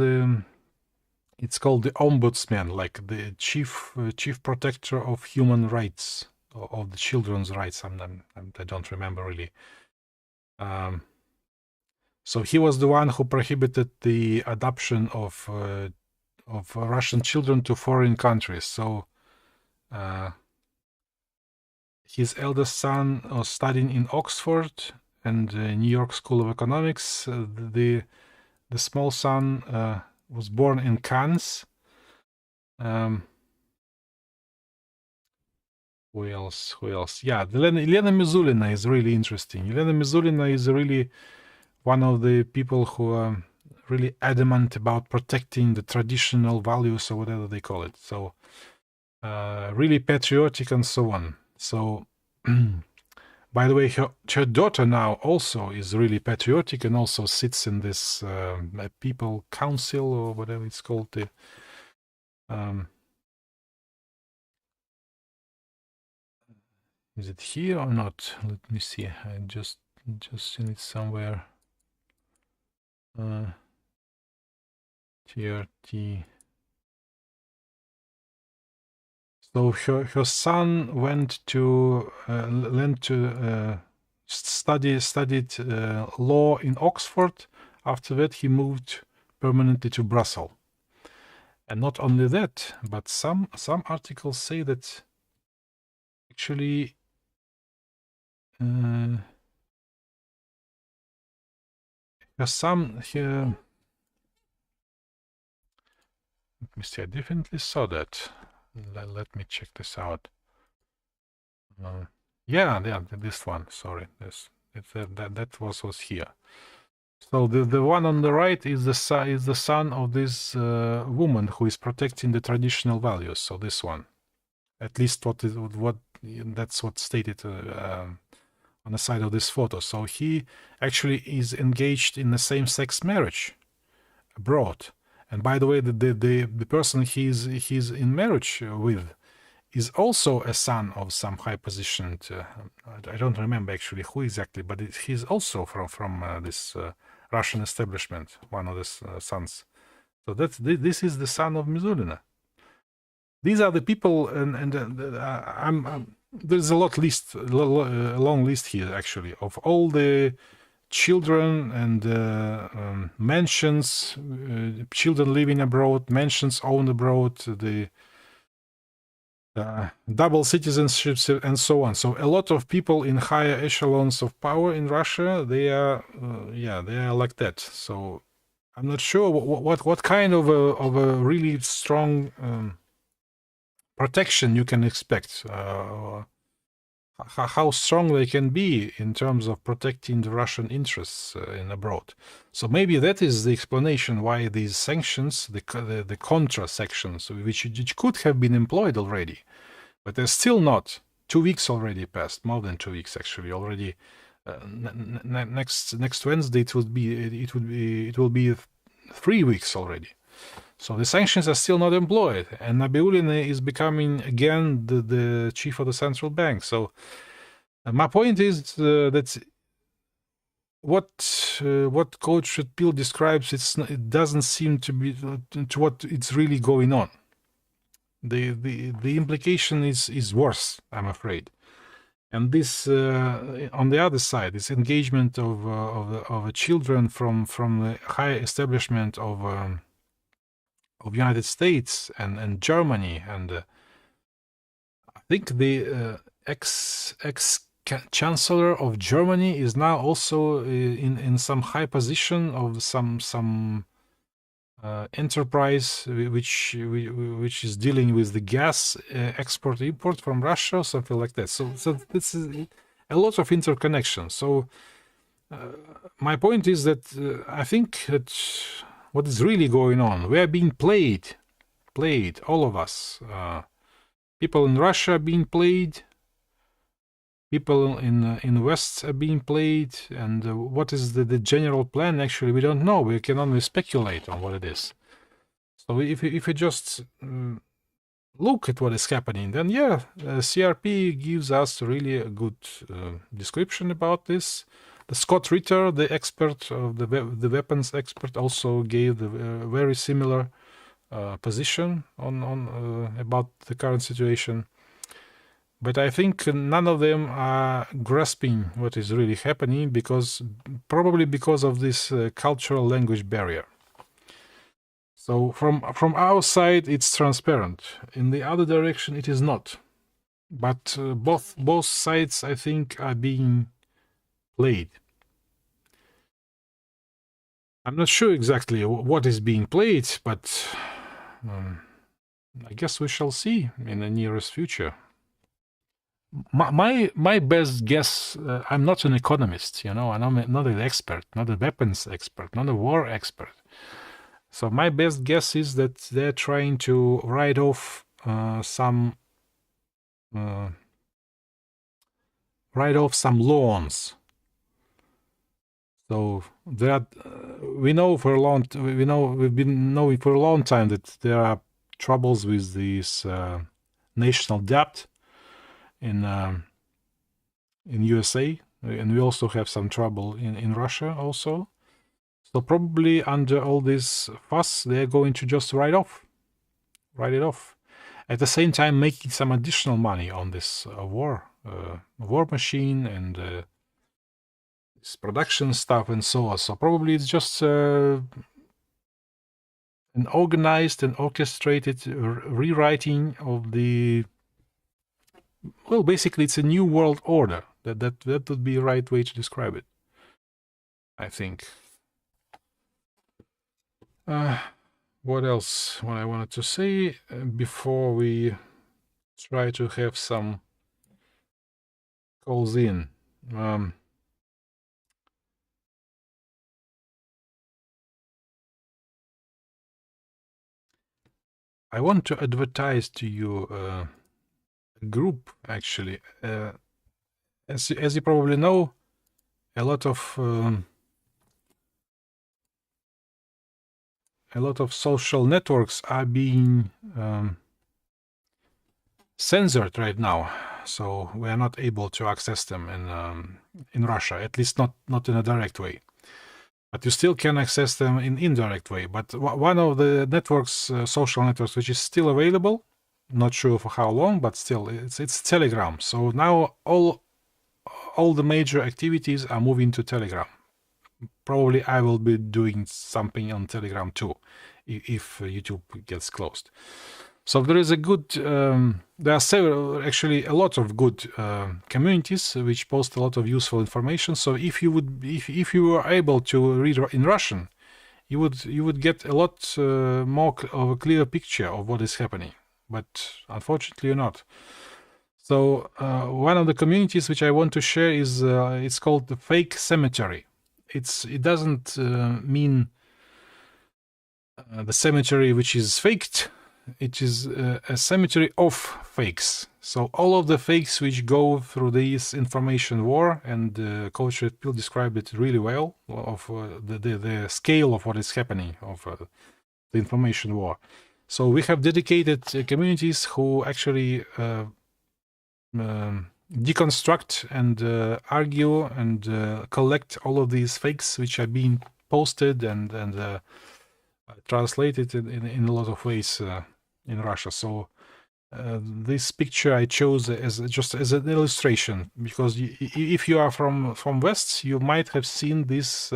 it's called the ombudsman, like the chief protector of human rights, of the children's rights. I don't remember really. So he was the one who prohibited the adoption of Russian children to foreign countries. So his eldest son was studying in Oxford and New York School of Economics. The small son was born in Cannes. Who else? Yeah, Elena Mizulina is really interesting. Elena Mizulina is really one of the people who are really adamant about protecting the traditional values, or whatever they call it. So really patriotic and so on. So by the way, her daughter now also is really patriotic and also sits in this people council, or whatever it's called. Is it here or not? Let me see. I just seen it somewhere. TRT. So her son went to studied law in Oxford. After that, he moved permanently to Brussels. And not only that, but some articles say that actually her son here. Let me see. I definitely saw that. Let me check this out. Yeah, this one. Sorry, that was here. So the one on the right is the son of this woman who is protecting the traditional values. So this one, at least that's what's stated on the side of this photo. So he actually is engaged in the same-sex marriage abroad. And by the way, the person he's in marriage with is also a son of some high-positioned. I don't remember actually who exactly, but he's also from this Russian establishment, one of the sons. So this is the son of Mizulina. These are the people, and there's a long list here actually of all the children and mansions, children living abroad, mansions owned abroad, the double citizenships, and so on. So a lot of people in higher echelons of power in Russia, they are like that. So I'm not sure what kind of a really strong protection you can expect. How strong they can be in terms of protecting the Russian interests in abroad. So maybe that is the explanation why these sanctions, the contra sanctions, which could have been employed already, but they're still not. 2 weeks already passed, more than 2 weeks actually already. Next Wednesday it will be 3 weeks already. So the sanctions are still not employed, and Nabiullina is becoming again the chief of the central bank. So my point is that what Coach Shutpil describes, it doesn't seem to be to what it's really going on. The implication is worse, I'm afraid. And this on the other side, this engagement of children from the high establishment of United States and Germany, and I think the ex chancellor of Germany is now also in some high position of some enterprise which is dealing with the gas export import from Russia, something like that. So this is a lot of interconnection. So my point is that I think that what is really going on, we are being played, all of us. People in Russia are being played. People in the West are being played, and what is the general plan? Actually, we don't know. We can only speculate on what it is. So if we just look at what is happening, then yeah, CRP gives us really a good description about this. The Scott Ritter, the expert of the weapons expert, also gave the very similar position on about the current situation. But I think none of them are grasping what is really happening, probably because of this cultural language barrier. So from our side, it's transparent. In the other direction, it is not. But both sides, I think, are being played. I'm not sure exactly what is being played, but I guess we shall see in the nearest future. My best guess, I'm not an economist, I'm not an expert, not a weapons expert, not a war expert. So my best guess is that they're trying to write off some loans. So we've been knowing for a long time that there are troubles with this national debt in USA, and we also have some trouble in Russia also. So probably under all this fuss, they're going to just write it off. At the same time, making some additional money on this war machine and this production stuff and so on. So probably it's just an organized and orchestrated rewriting of the. Well, basically, it's a new world order. That would be the right way to describe it, I think. What else? What I wanted to say before we try to have some calls in. I want to advertise to you a group, actually. As you probably know, a lot of social networks are being censored right now, so we are not able to access them in Russia, at least not in a direct way. But you still can access them in indirect way. But one of the networks, social networks, which is still available, not sure for how long, but still, it's Telegram. So now all the major activities are moving to Telegram. Probably I will be doing something on Telegram too, if YouTube gets closed. So there is there are several, actually a lot of good communities which post a lot of useful information. So if you were able to read in Russian, you would get a lot more of a clear picture of what is happening. But unfortunately, you're not. So one of the communities which I want to share is it's called the Fake Cemetery. It doesn't mean the cemetery which is faked. It is a cemetery of fakes. So all of the fakes which go through this information war, and Coach Red Pill described it really well, of the scale of what is happening, of the information war. So we have dedicated communities who actually deconstruct and argue and collect all of these fakes which are being posted and translated in a lot of ways in Russia. So this picture I chose just as an illustration, because if you are from West, you might have seen this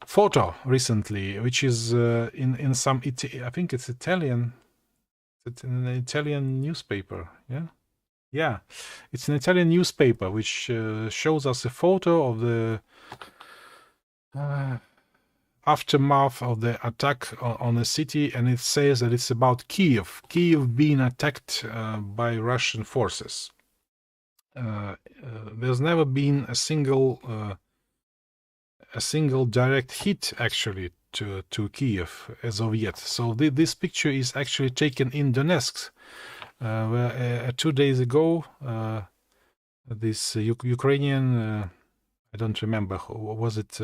photo recently, which is in some I think it's Italian. It's an Italian newspaper. Yeah, it's an Italian newspaper which shows us a photo of the aftermath of the attack on the city, and it says that it's about Kiev being attacked by Russian forces. There's never been a single direct hit actually to Kiev as of yet. So this picture is actually taken in Donetsk, where 2 days ago this Ukrainian, I don't remember, was it?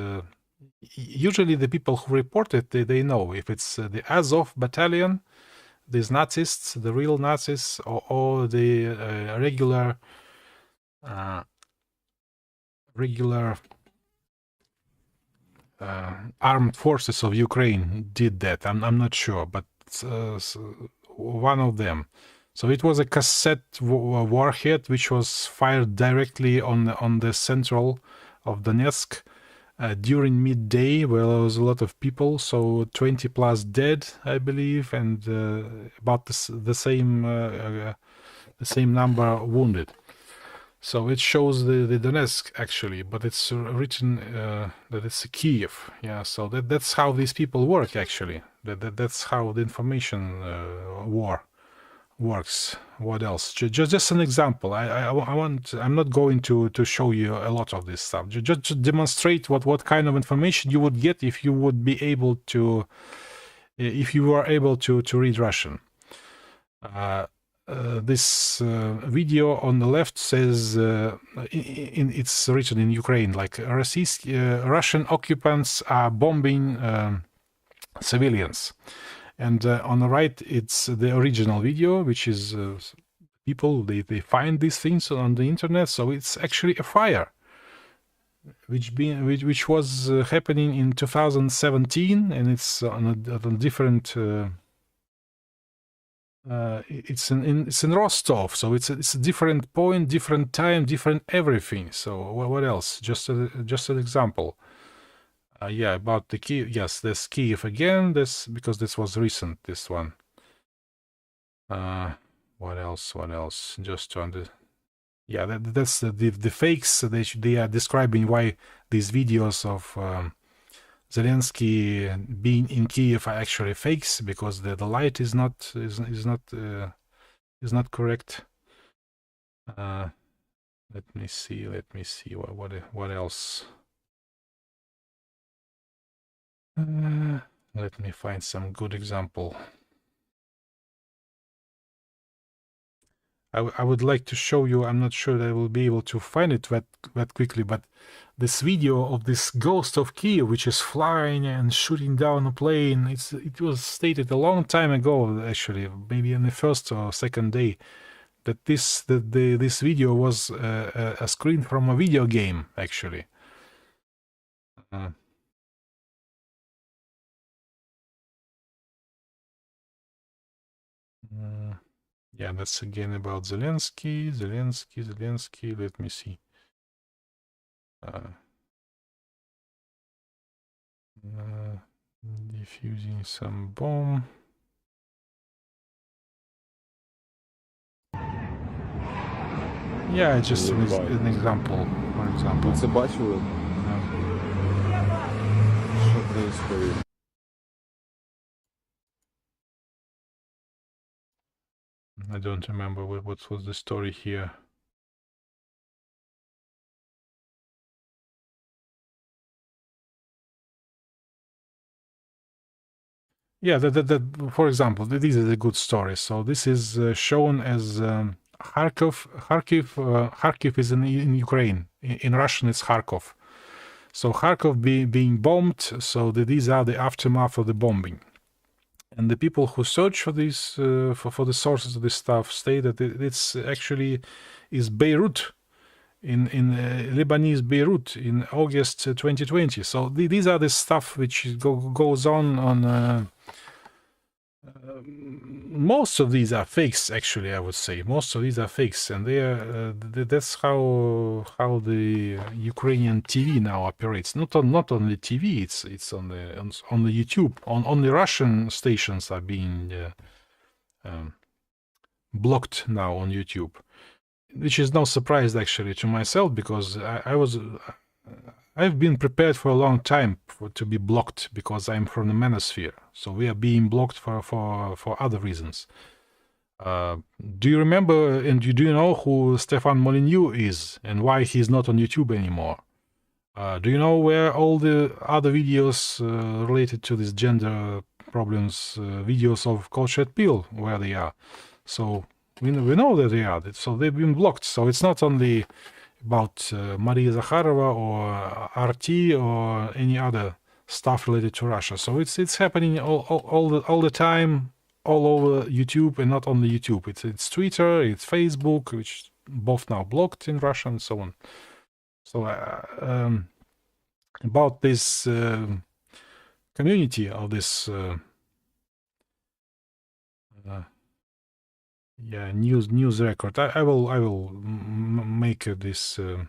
Usually the people who report it, they know if it's the Azov battalion, these Nazis, the real Nazis, or the regular armed forces of Ukraine did that. I'm not sure, but one of them. So it was a cassette warhead which was fired directly on the central of Donetsk during midday, where there was a lot of people. So 20 plus dead, I believe, and about the same number wounded. So it shows the Donetsk actually, but it's written that it's Kiev. Yeah, so that's how these people work actually. That's how the information war works. What else? Just an example. I'm not going to show you a lot of this stuff. Just to demonstrate what kind of information you would get if you would be able to, if you were able to read Russian. This video on the left says it's written in Ukraine, like Russian occupants are bombing civilians, and on the right it's the original video, which is people they find these things on the internet. So it's actually a fire which was happening in 2017, and it's on a different it's in Rostov, so it's a different point, different time, different everything. So what else? Just an example. Yeah, about the Kiev. Yes, there's Kiev again. This because this was recent. This one. What else? What else? Just to understand. Yeah, that's the fakes. They are describing why these videos of Zelensky being in Kiev are actually fakes, because the light is not correct. Let me see what else. Let me find some good example. I would like to show you. I'm not sure that I will be able to find it that quickly, but this video of this ghost of Kiev, which is flying and shooting down a plane, it was stated a long time ago, actually, maybe in the first or second day, that this video was a screen from a video game, actually. Yeah, that's again about Zelensky. Let me see. Diffusing some bomb. Yeah, just an example. For example. Ви це бачили? Що происходит? I don't remember what was the story here. Yeah, for example, these are the good stories. So this is shown as Kharkiv. Kharkiv is in Ukraine. In Russian, it's Kharkov. So Kharkov being bombed. So these are the aftermath of the bombing. And the people who search for this, for the sources of this stuff, say that it's actually is Beirut, in Lebanese Beirut in August 2020. So these are the stuff which goes on. Most of these are fakes, actually. I would say most of these are fakes, and they are. That's how the Ukrainian TV now operates. Not only TV. It's on the YouTube. On the Russian stations are being blocked now on YouTube, which is no surprise actually to myself, because I was I've been prepared for a long time to be blocked because I'm from the manosphere. So we are being blocked for other reasons. Do you remember and do you know who Stefan Molyneux is and why he's not on YouTube anymore? Do you know where all the other videos related to this gender problems, videos of Cultured Peel, where they are? So we know that they are. So they've been blocked. So it's not only about Maria Zakharova or RT or any other stuff related to Russia. So it's happening all the time, all over YouTube, and not only YouTube. It's Twitter, it's Facebook, which both now blocked in Russia, and so on. So about this community of this news record, I will make this. I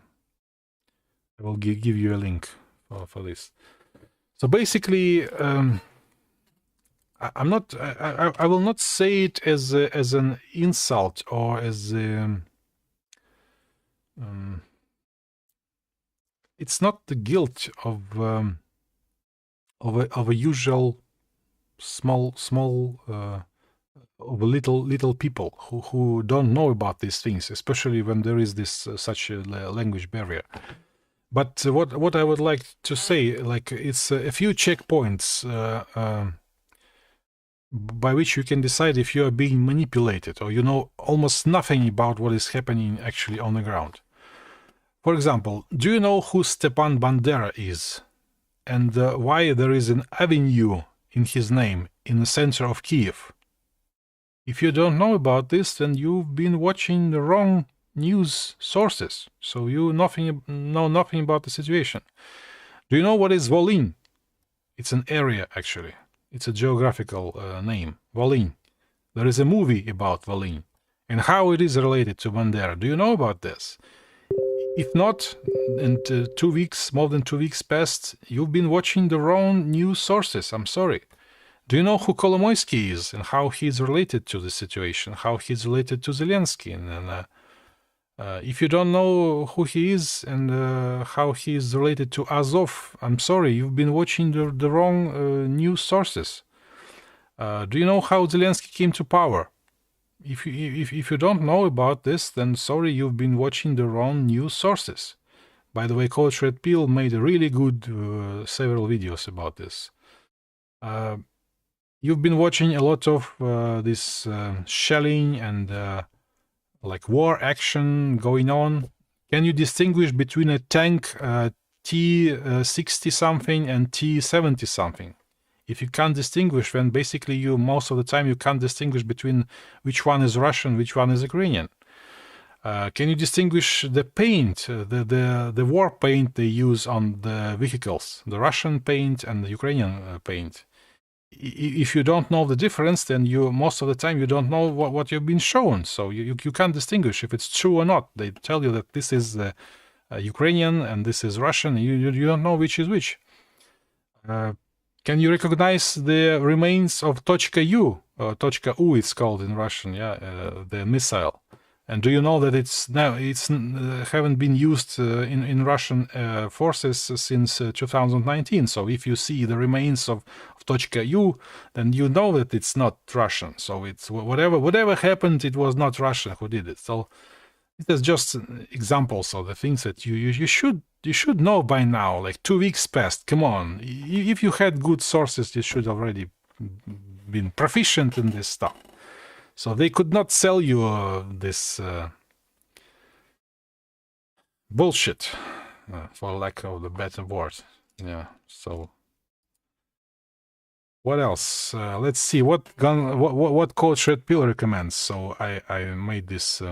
will give you a link for this. So basically, I'm not. I will not say it as an insult or as it's not the guilt of a usual small of little people who don't know about these things, especially when there is this such a language barrier. But what I would like to say, like, it's a few checkpoints by which you can decide if you are being manipulated or you know almost nothing about what is happening actually on the ground. For example, do you know who Stepan Bandera is and why there is an avenue in his name in the center of Kiev? If you don't know about this, then you've been watching the wrong news sources, so you know nothing about the situation. Do you know what is Volyn? It's an area, actually. It's a geographical name, Volyn. There is a movie about Volyn and how it is related to Bandera. Do you know about this? If not, and more than 2 weeks passed, you've been watching the wrong news sources. I'm sorry. Do you know who Kolomoisky is and how he's related to the situation, how he's related to Zelensky? And if you don't know who he is and how he is related to Azov, I'm sorry, you've been watching the wrong news sources. Do you know how Zelensky came to power? If you don't know about this, then sorry, you've been watching the wrong news sources. By the way, Coach Red Pill made a really good several videos about this. You've been watching a lot of this shelling and like war action going on. Can you distinguish between a tank T-60 something and T-70 something? If you can't distinguish, then basically most of the time you can't distinguish between which one is Russian, which one is Ukrainian. Can you distinguish the paint, the war paint they use on the vehicles, the Russian paint and the Ukrainian paint? If you don't know the difference, then most of the time you don't know what you've been shown. So you can't distinguish if it's true or not. They tell you that this is Ukrainian and this is Russian. You don't know which is which. Can you recognize the remains of Tochka U? Tochka U it's called in Russian, the missile. And do you know that it's haven't been used in Russian forces since 2019? So if you see the remains of Tochka U, then you know that it's not Russian. So it's whatever happened, it was not Russia who did it. So it is just examples of the things that you should know by now. Like 2 weeks passed. Come on, if you had good sources, you should already been proficient in this stuff. So they could not sell you this bullshit, for lack of the better word. Yeah. So what else? Let's see what Coach Red Pill recommends. So I made this.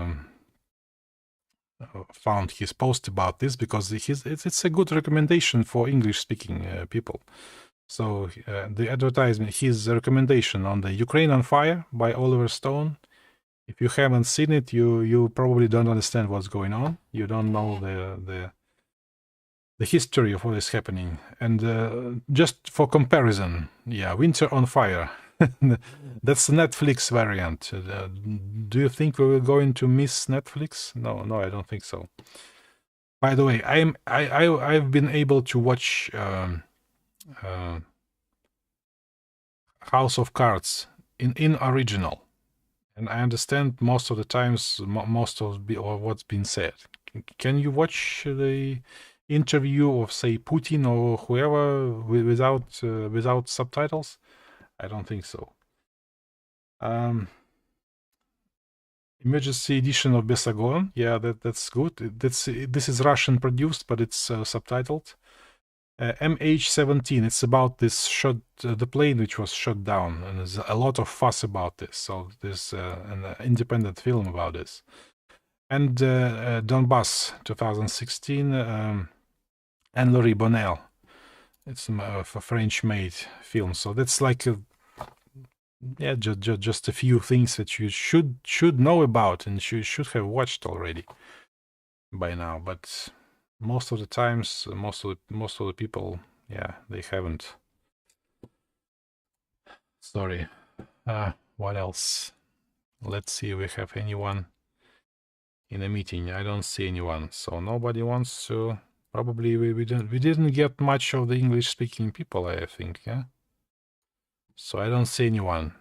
Found his post about this because it's a good recommendation for English-speaking people. So the advertisement, his recommendation on the Ukraine on Fire by Oliver Stone. If you haven't seen it, you probably don't understand what's going on. You don't know the history of what is happening. And just for comparison, Winter on Fire. That's the Netflix variant. Do you think we were going to miss Netflix? No, I don't think so. By the way, I've been able to watch House of Cards in original, and I understand most of the times most of what's been said. Can you watch the interview of, say, Putin or whoever without subtitles? I don't think so. Emergency edition of Besagon. Yeah, that's good. This is Russian produced, but it's subtitled. MH17. It's about this the plane which was shot down, and there's a lot of fuss about this. So there's an independent film about this. And Donbass, 2016, and Laurie Bonnell. It's a French-made film. So that's like just a few things that you should know about and you should have watched already by now. But most of the times, most of the people, yeah, they haven't. Sorry. What else? Let's see if we have anyone in a meeting. I don't see anyone, so nobody wants to. Probably we didn't get much of the English-speaking people, I think, yeah. So I don't see anyone.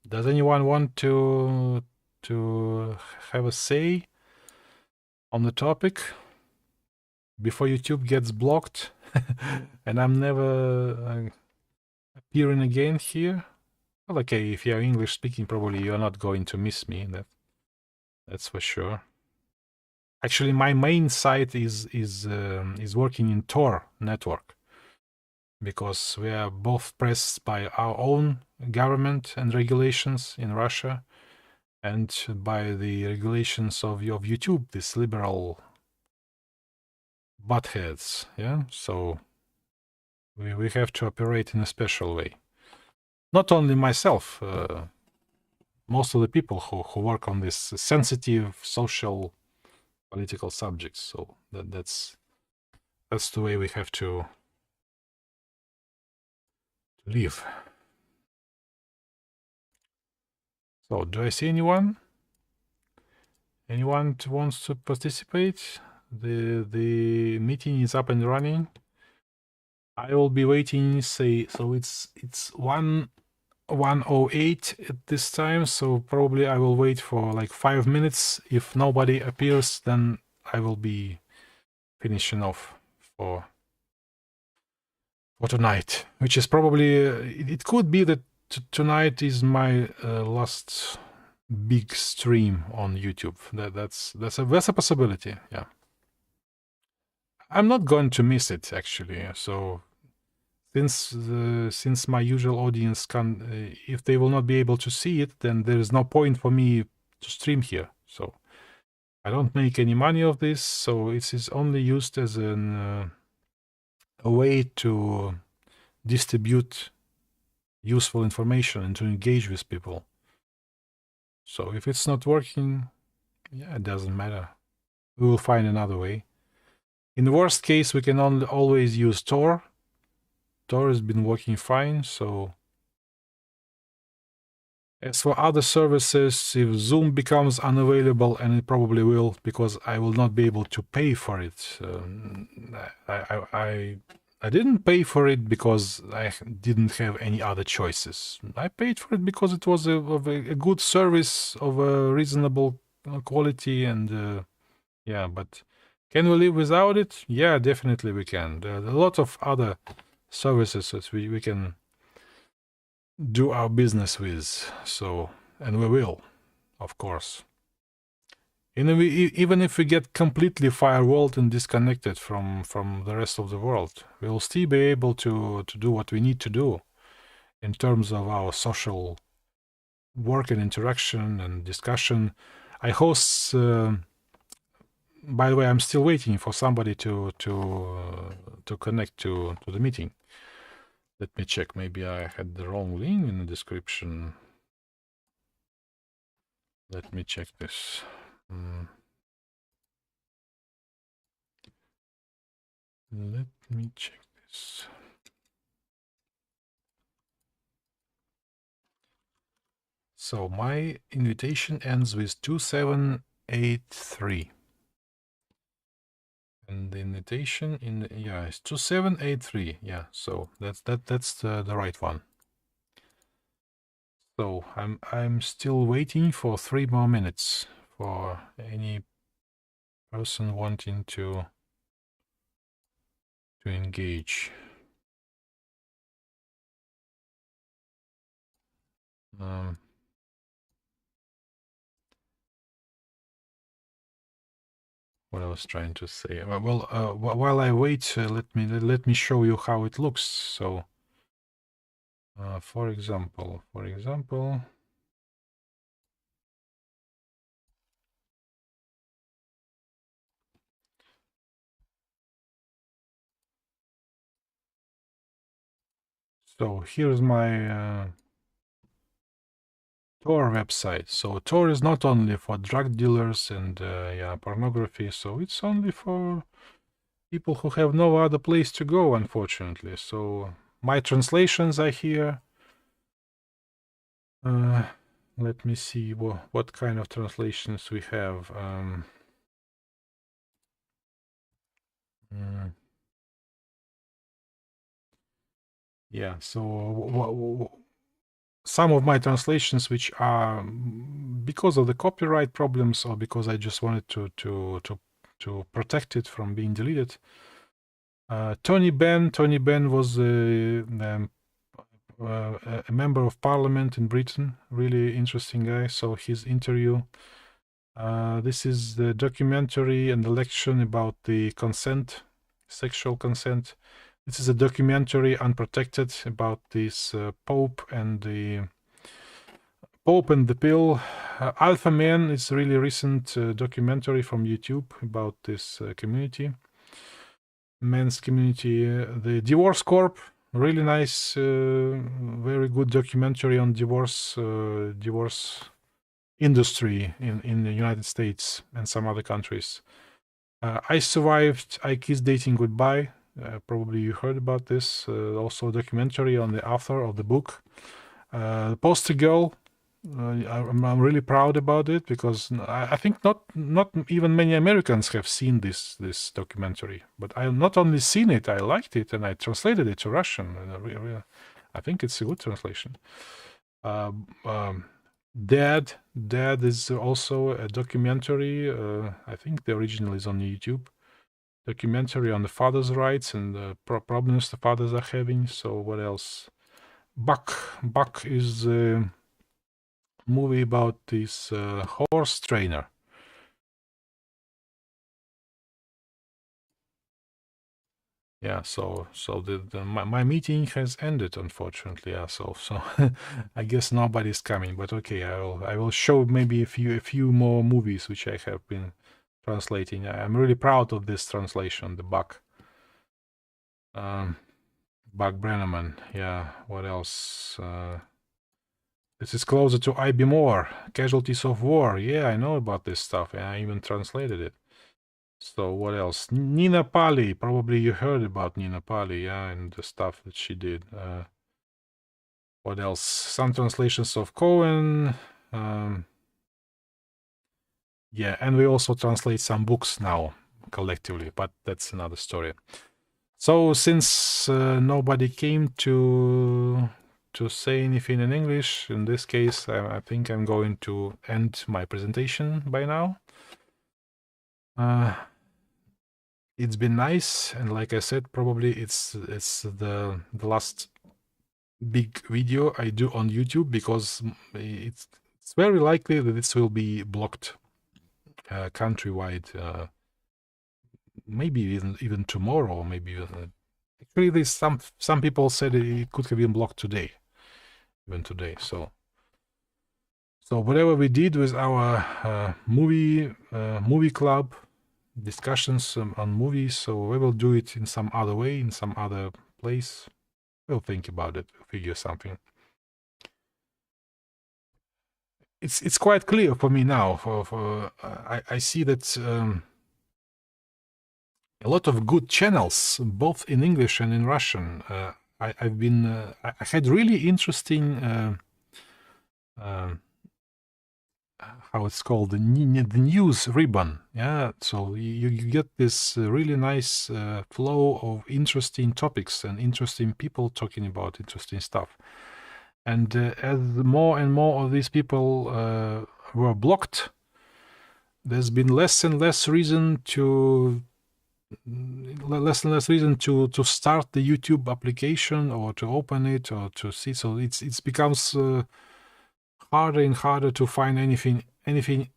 Does anyone want to have a say on the topic before YouTube gets blocked and I'm never appearing again here? Well, okay, if you're English speaking, probably you're not going to miss me. That's for sure. Actually, my main site is working in Tor network because we are both pressed by our own government and regulations in Russia, and by the regulations of YouTube, this liberal buttheads. Yeah, so we have to operate in a special way. Not only myself, most of the people who work on this sensitive social political subjects. So that's the way we have to live. So do I see anyone? Anyone wants to participate? The meeting is up and running. I will be waiting, say, so it's 1:08 at this time, so probably I will wait for like 5 minutes. If nobody appears, then I will be finishing off for tonight, which is probably it could be that tonight is my last big stream on YouTube. That's a possibility. Yeah, I'm not going to miss it actually. So since my usual audience can, if they will not be able to see it, then there is no point for me to stream here. So I don't make any money of this. So it is only used as a way to distribute useful information and to engage with people. So if it's not working, yeah, it doesn't matter. We will find another way. In the worst case, we can always use Tor. Tor has been working fine, so as for other services, if Zoom becomes unavailable, and it probably will, because I will not be able to pay for it. I didn't pay for it because I didn't have any other choices. I paid for it because it was a good service of a reasonable quality, and yeah, but can we live without it? Yeah, definitely we can. There are a lot of other services that we can do our business with, so, and we will, of course. And even if we get completely firewalled and disconnected from the rest of the world, we'll still be able to do what we need to do in terms of our social work and interaction and discussion. I host, by the way, I'm still waiting for somebody to connect to the meeting. Let me check. Maybe I had the wrong link in the description. Let me check this. Let me check this. So my invitation ends with 2783. And the invitation it's 2783. Yeah, so that's the right one. So I'm still waiting for 3 more minutes for any person wanting to engage. What I was trying to say. Well, while I wait, let me show you how it looks. So, for example, so here's my Tor website. So Tor is not only for drug dealers and pornography. So it's only for people who have no other place to go, unfortunately. So my translations are here. Let me see what kind of translations we have. Yeah, so some of my translations, which are because of the copyright problems or because I just wanted to protect it from being deleted. Tony Benn was a member of parliament in Britain, really interesting guy. So his interview. This is the documentary and election about the consent, sexual consent. This is a documentary, Unprotected, about this Pope and the pill. Alpha Man is a really recent documentary from YouTube about this community, men's community. The Divorce Corp, really nice, very good documentary on divorce industry in the United States and some other countries. I Survived, I Kissed Dating Goodbye. Probably you heard about this. Also a documentary on the author of the book. Poster Girl, I'm really proud about it because I think not even many Americans have seen this documentary. But I not only seen it, I liked it and I translated it to Russian. I think it's a good translation. Dad is also a documentary. I think the original is on YouTube. Documentary on the father's rights and the problems the fathers are having. So what else? Buck is a movie about this horse trainer. Yeah, so my meeting has ended, unfortunately. Yeah, so I guess nobody's coming. But okay, I will show maybe a few more movies which I have been translating. I'm really proud of this translation, the Buck. Buck Brenneman. Yeah, what else? This is closer to I.B. Moore, Casualties of War. Yeah, I know about this stuff, and I even translated it. So what else? Nina Pali. Probably you heard about Nina Pali, yeah, and the stuff that she did. What else? Some translations of Cohen. Yeah, and we also translate some books now collectively, but that's another story. So since nobody came to say anything in English, in this case, I think I'm going to end my presentation by now. It's been nice, and like I said, probably it's the last big video I do on YouTube because it's very likely that this will be blocked countrywide. Maybe even tomorrow, maybe even. Actually, there's some people said it could have been blocked today, even today. So whatever we did with our movie club discussions on movies, so we will do it in some other way, in some other place. We'll think about it, we'll figure something. It's quite clear for me now. I see that a lot of good channels, both in English and in Russian. I had really interesting how it's called, the news ribbon. Yeah, so you get this really nice flow of interesting topics and interesting people talking about interesting stuff. And as more and more of these people were blocked, there's been less and less reason to start the YouTube application or to open it or to see. So it becomes harder and harder to find anything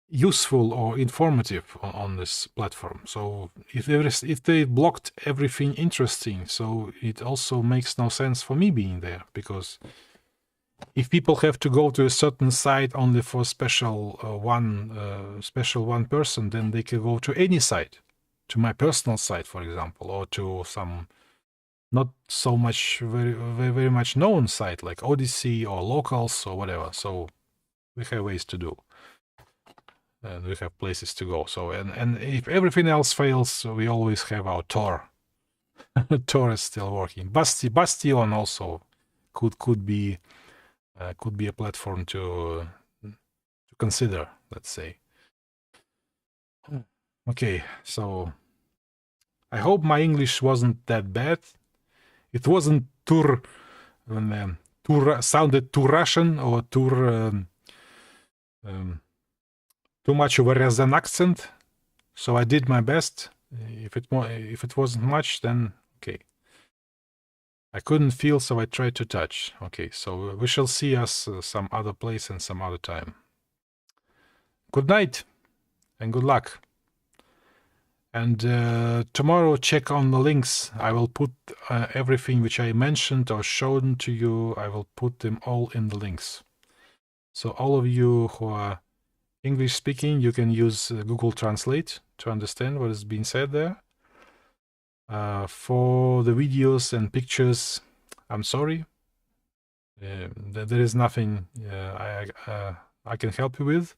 useful or informative on this platform. So if they blocked everything interesting, so it also makes no sense for me being there, because if people have to go to a certain site only for special one person, then they can go to any site, to my personal site, for example, or to some not so much very much known site like Odyssey or Locals or whatever. So we have ways to do, and we have places to go. So and if everything else fails, we always have our Tor. Tor is still working. Bastion also could be a platform to consider, let's say. Okay, so I hope my English wasn't that bad. It wasn't too sounded too Russian or too much of a Ryazan accent. So I did my best. If it wasn't much, then okay. I couldn't feel, so I tried to touch. Okay, so we shall see us some other place and some other time. Good night and good luck. And tomorrow check on the links. I will put everything which I mentioned or shown to you, I will put them all in the links. So all of you who are English speaking, you can use Google Translate to understand what is being said there. For the videos and pictures, I'm sorry. There is nothing I can help you with.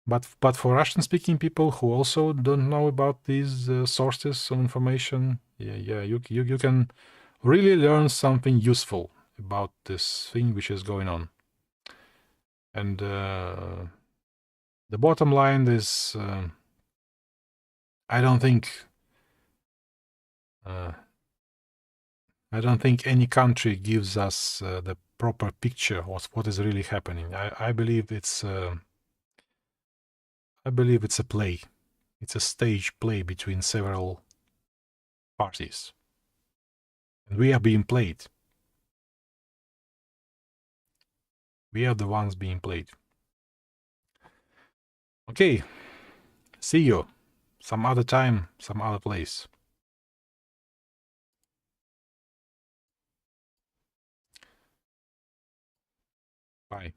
But for Russian-speaking people who also don't know about these sources of information, you can really learn something useful about this thing which is going on. And the bottom line is, I don't think any country gives us the proper picture of what is really happening. I believe it's a play. It's a stage play between several parties. And we are being played. We are the ones being played. Okay. See you. Some other time, some other place. Bye.